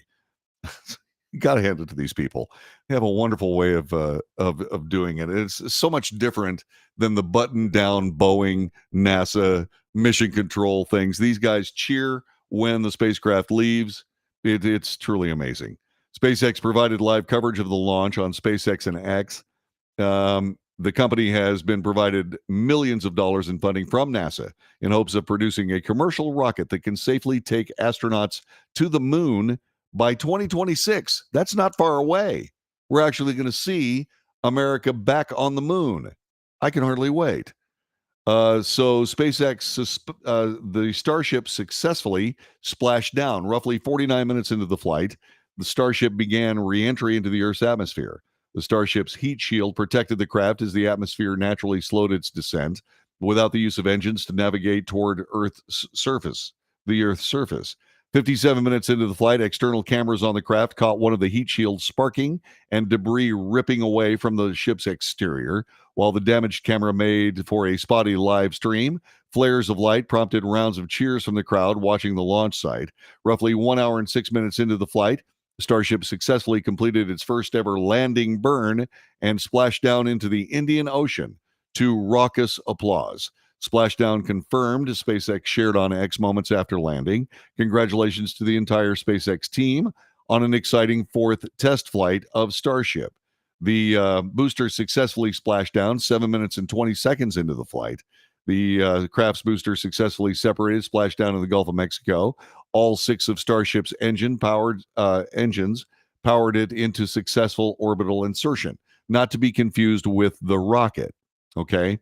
You got to hand it to these people. They have a wonderful way of doing it. It's so much different than the button-down Boeing, NASA, mission control things. These guys cheer when the spacecraft leaves. It's truly amazing. SpaceX provided live coverage of the launch on SpaceX and X. The company has been provided millions of dollars in funding from NASA in hopes of producing a commercial rocket that can safely take astronauts to the moon by 2026. That's not far away. We're actually going to see America back on the moon. I can hardly wait. So SpaceX, the Starship successfully splashed down roughly 49 minutes into the flight. The Starship began re-entry into the Earth's atmosphere. The Starship's heat shield protected the craft as the atmosphere naturally slowed its descent without the use of engines to navigate toward the Earth's surface. 57 minutes into the flight, external cameras on the craft caught one of the heat shields sparking and debris ripping away from the ship's exterior. While the damaged camera made for a spotty live stream, flares of light prompted rounds of cheers from the crowd watching the launch site. Roughly 1 hour and 6 minutes into the flight, the Starship successfully completed its first ever landing burn and splashed down into the Indian Ocean to raucous applause. Splashdown confirmed, SpaceX shared on X moments after landing. Congratulations to the entire SpaceX team on an exciting fourth test flight of Starship. The booster successfully splashed down 7 minutes and 20 seconds into the flight. The craft's booster successfully separated, splashed down in the Gulf of Mexico. All 6 of Starship's engines powered it into successful orbital insertion. Not to be confused with the rocket, okay?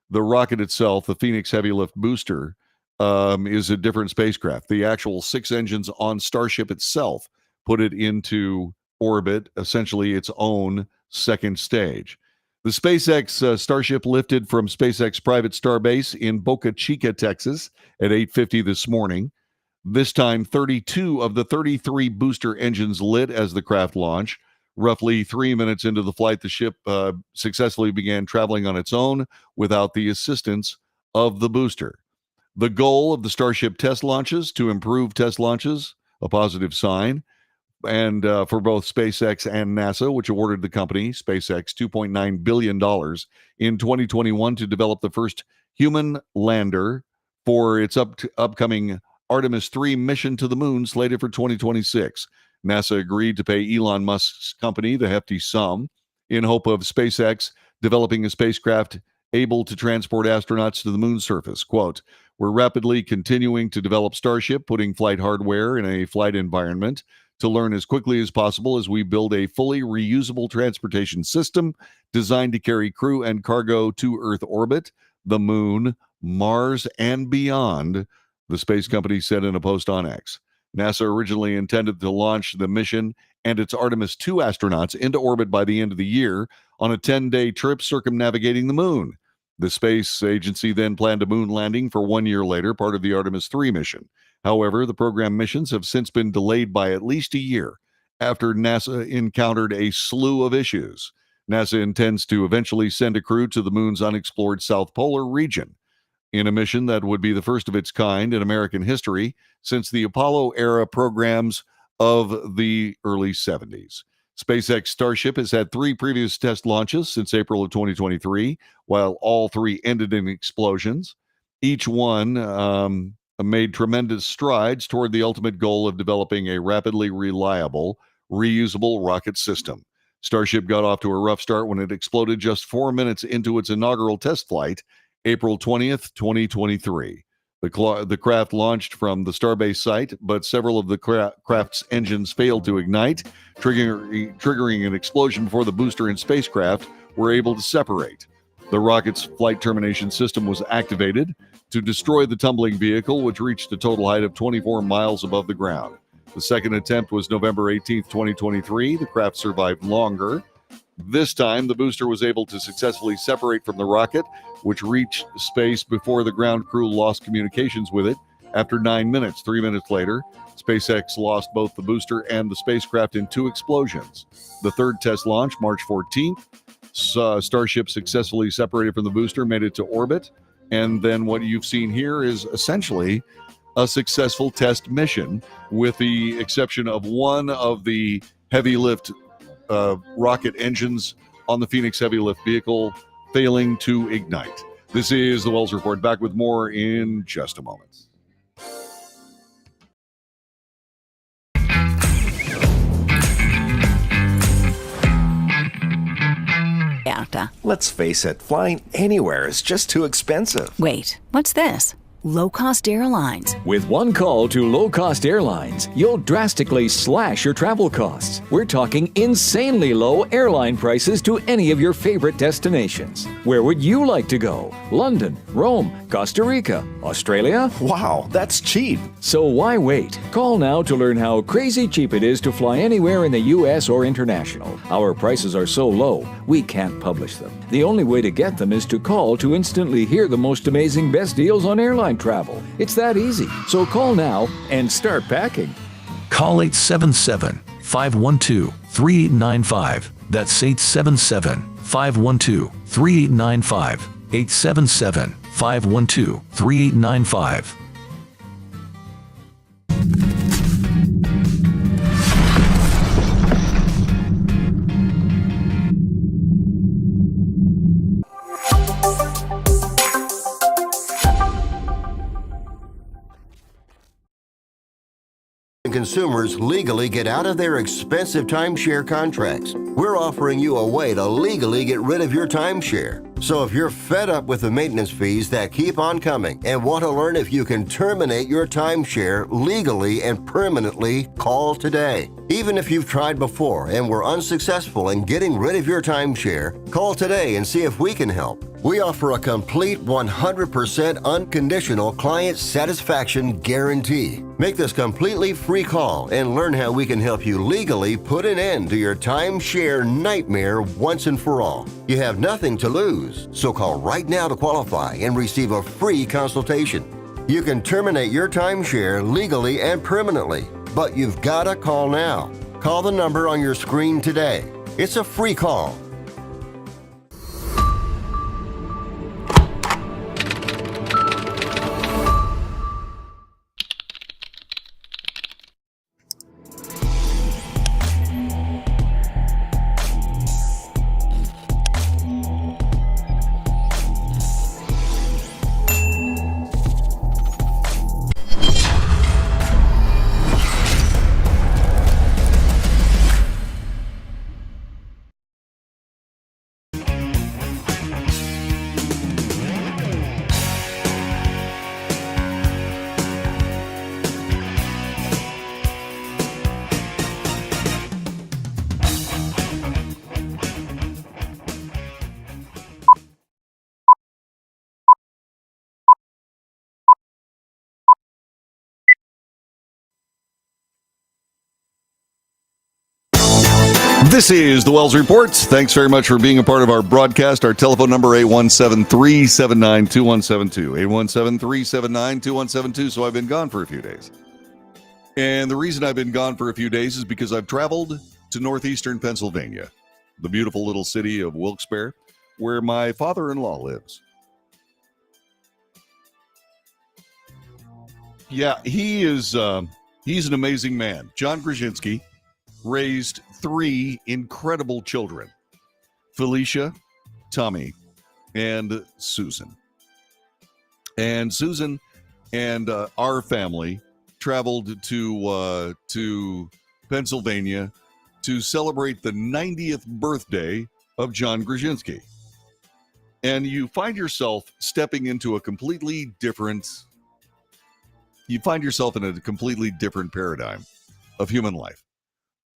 The rocket itself, the Phoenix Heavy Lift Booster, is a different spacecraft. The actual 6 engines on Starship itself put it into orbit, essentially its own second stage. The SpaceX Starship lifted from SpaceX private starbase in Boca Chica, Texas at 8:50 this morning. This time, 32 of the 33 booster engines lit as the craft launched. Roughly 3 minutes into the flight, the ship successfully began traveling on its own without the assistance of the booster. The goal of the Starship test launches to improve test launches, a positive sign, and for both SpaceX and NASA, which awarded the company, SpaceX, $2.9 billion in 2021 to develop the first human lander for its upcoming Artemis 3 mission to the moon slated for 2026. NASA agreed to pay Elon Musk's company the hefty sum in hope of SpaceX developing a spacecraft able to transport astronauts to the moon's surface. Quote, "We're rapidly continuing to develop Starship, putting flight hardware in a flight environment to learn as quickly as possible as we build a fully reusable transportation system designed to carry crew and cargo to Earth orbit, the moon, Mars, and beyond," the space company said in a post on X. NASA originally intended to launch the mission and its Artemis 2 astronauts into orbit by the end of the year on a 10-day trip circumnavigating the moon. The space agency then planned a moon landing for 1 year later, part of the Artemis 3 mission. However, the program missions have since been delayed by at least a year after NASA encountered a slew of issues. NASA intends to eventually send a crew to the moon's unexplored South Polar region in a mission that would be the first of its kind in American history since the Apollo-era programs of the early 70s. SpaceX Starship has had 3 previous test launches since April of 2023, while all 3 ended in explosions. Each one made tremendous strides toward the ultimate goal of developing a rapidly reliable, reusable rocket system. Starship got off to a rough start when it exploded just 4 minutes into its inaugural test flight, April 20th, 2023. The craft launched from the Starbase site, but several of the craft's engines failed to ignite, triggering an explosion before the booster and spacecraft were able to separate. The rocket's flight termination system was activated to destroy the tumbling vehicle, which reached a total height of 24 miles above the ground. The second attempt was November 18th, 2023. The craft survived longer. This time, the booster was able to successfully separate from the rocket, which reached space before the ground crew lost communications with it. After 9 minutes, 3 minutes later, SpaceX lost both the booster and the spacecraft in 2 explosions. The third test launch, March 14th, Starship successfully separated from the booster, made it to orbit, and then what you've seen here is essentially a successful test mission, with the exception of one of the heavy lift rocket engines on the Phoenix Heavy Lift vehicle failing to ignite. This is the Wells Report. Back with more in just a moment. Yeah. Vallarta. Let's face it, flying anywhere is just too expensive. Wait, what's this? Low-cost airlines. With one call to low-cost airlines, you'll drastically slash your travel costs. We're talking insanely low airline prices to any of your favorite destinations. Where would you like to go? London, Rome, Costa Rica, Australia? Wow, that's cheap. So why wait? Call now to learn how crazy cheap it is to fly anywhere in the U.S. or international. Our prices are so low, we can't publish them. The only way to get them is to call to instantly hear the most amazing best deals on airline travel. It's that easy. So call now and start packing. Call 877-512-3895. That's 877-512-3895. 877-512-3895. Consumers legally get out of their expensive timeshare contracts. We're offering you a way to legally get rid of your timeshare. So if you're fed up with the maintenance fees that keep on coming and want to learn if you can terminate your timeshare legally and permanently, call today. Even if you've tried before and were unsuccessful in getting rid of your timeshare, call today and see if we can help. We offer a complete 100% unconditional client satisfaction guarantee. Make this completely free call and learn how we can help you legally put an end to your timeshare nightmare once and for all. You have nothing to lose, so call right now to qualify and receive a free consultation. You can terminate your timeshare legally and permanently, but you've got to call now. Call the number on your screen today. It's a free call. This is the Wells Report. Thanks very much for being a part of our broadcast. Our telephone number, 817-379-2172. 817-379-2172. So I've been gone for a few days. And the reason I've been gone for a few days is because I've traveled to northeastern Pennsylvania, the beautiful little city of Wilkes-Barre, where my father-in-law lives. Yeah, he's an amazing man. John Gruszinski raised 3 incredible children, Felicia, Tommy, and Susan. And Susan and our family traveled to Pennsylvania to celebrate the 90th birthday of John Gruszinski. And you find yourself stepping into a completely different, in a completely different paradigm of human life.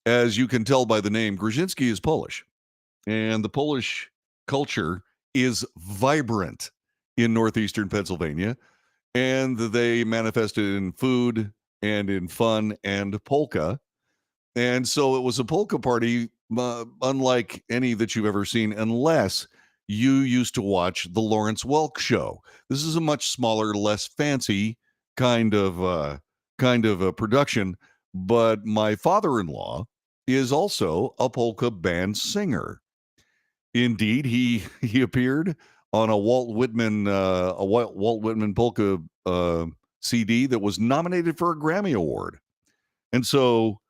As you can tell by the name, Gruszinski is Polish, and the Polish culture is vibrant in northeastern Pennsylvania, and they manifested in food and in fun and polka. And so it was a polka party unlike any that you've ever seen, unless you used to watch the Lawrence Welk Show. This is a much smaller, less fancy kind of a production, but my father-in-law is also a polka band singer. Indeed, he appeared on a Walt Whitman polka CD that was nominated for a Grammy Award. And so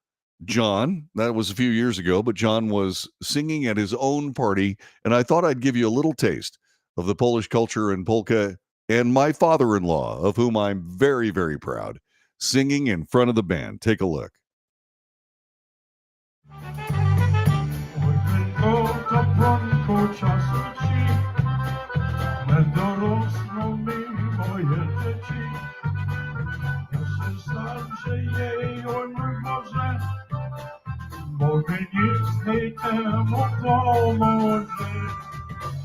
John, that was a few years ago, but John was singing at his own party, and I thought I'd give you a little taste of the Polish culture and polka, and my father-in-law, of whom I'm very, very proud, singing in front of the band. Take a look. Polka, czasu ci, na dorosną mi moje dzieci. Ja się starszy jej może, mogę nic z niej temu pomoże.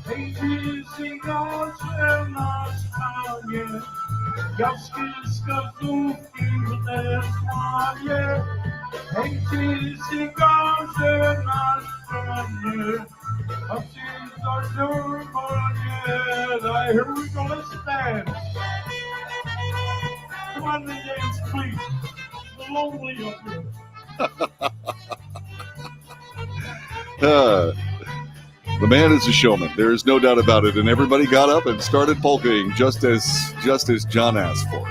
Hej, ty sygacze na stanie, jaskie wskazówki w te słanie. Hej, ty sygacze na stanie, a ty za normalnie. Here we go, let's dance. Come on and dance, please. It's lonely up here. The man is a showman. There is no doubt about it. And everybody got up and started polkaing just as John asked for.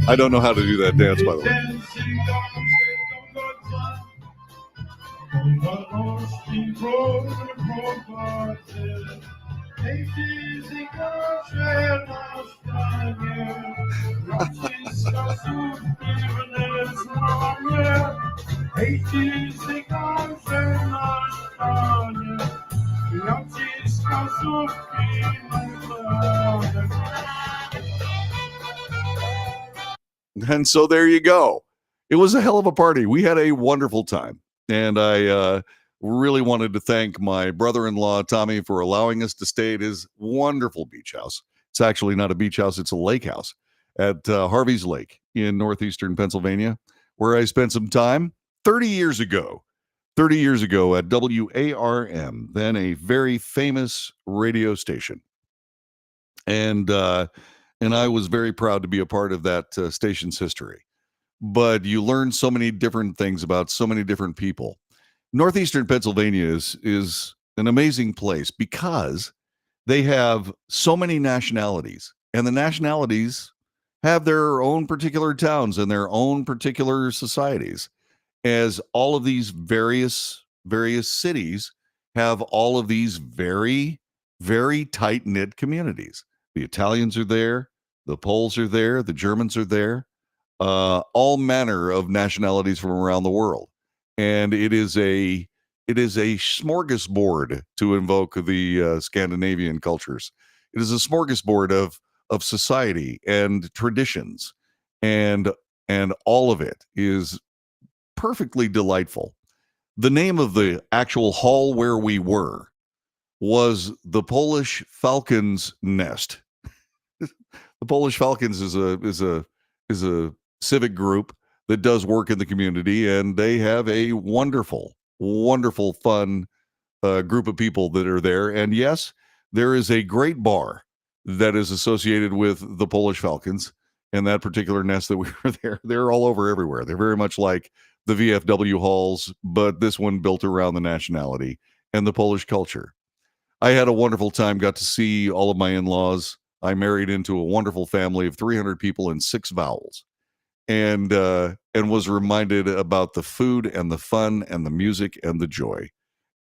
I don't know how to do that dance, by the way. And so there you go. It was a hell of a party. We had a wonderful time. And I really wanted to thank my brother-in-law, Tommy, for allowing us to stay at his wonderful beach house. It's actually not a beach house. It's a lake house at Harvey's Lake in northeastern Pennsylvania, where I spent some time 30 years ago at WARM, then a very famous radio station. And I was very proud to be a part of that station's history. But you learn so many different things about so many different people. Northeastern Pennsylvania is an amazing place because they have so many nationalities, and the nationalities have their own particular towns and their own particular societies, as all of these various cities have all of these very, very tight-knit communities. The Italians are there, the Poles are there, the Germans are there, all manner of nationalities from around the world. And it is a smorgasbord, to invoke the Scandinavian cultures. It is a smorgasbord of society and traditions, and all of it is perfectly delightful. The name of the actual hall where we were was the Polish Falcons Nest. The Polish Falcons is a civic group that does work in the community, and they have a wonderful, fun group of people that are there. And yes, there is a great bar that is associated with the Polish Falcons and that particular nest that we were there. They're all over everywhere. They're very much like the VFW halls, but this one built around the nationality and the Polish culture. I had a wonderful time, got to see all of my in-laws. I married into a wonderful family of 300 people and 6 vowels. And was reminded about the food and the fun and the music and the joy.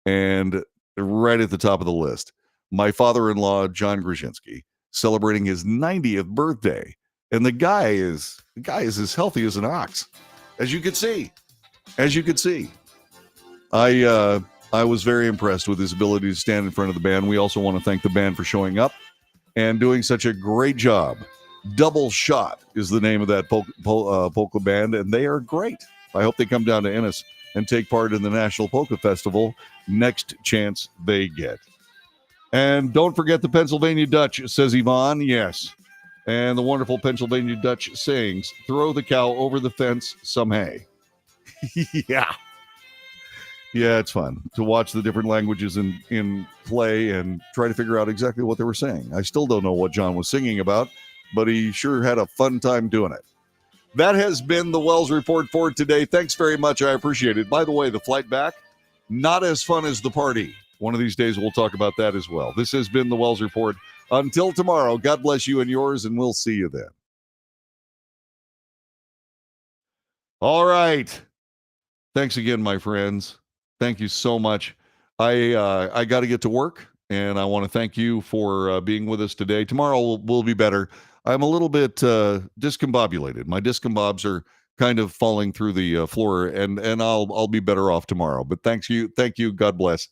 And right at the top of the list, my father-in-law, John Grushinsky, celebrating his 90th birthday. And the guy is as healthy as an ox, as you could see. I was very impressed with his ability to stand in front of the band. We also want to thank the band for showing up and doing such a great job. Double Shot is the name of that polka band, and they are great. I hope they come down to Ennis and take part in the National Polka Festival next chance they get. And don't forget the Pennsylvania Dutch, says Yvonne. Yes. And the wonderful Pennsylvania Dutch sings, throw the cow over the fence, some hay. Yeah, it's fun to watch the different languages in play and try to figure out exactly what they were saying. I still don't know what John was singing about, but he sure had a fun time doing it. That has been the Wells Report for today. Thanks very much. I appreciate it. By the way, the flight back, not as fun as the party. One of these days, we'll talk about that as well. This has been the Wells Report. Until tomorrow, God bless you and yours, and we'll see you then. All right. Thanks again, my friends. Thank you so much. I got to get to work, and I want to thank you for being with us today. Tomorrow will be better. I'm a little bit discombobulated. My discombobs are kind of falling through the floor, and I'll be better off tomorrow. But thank you. God bless.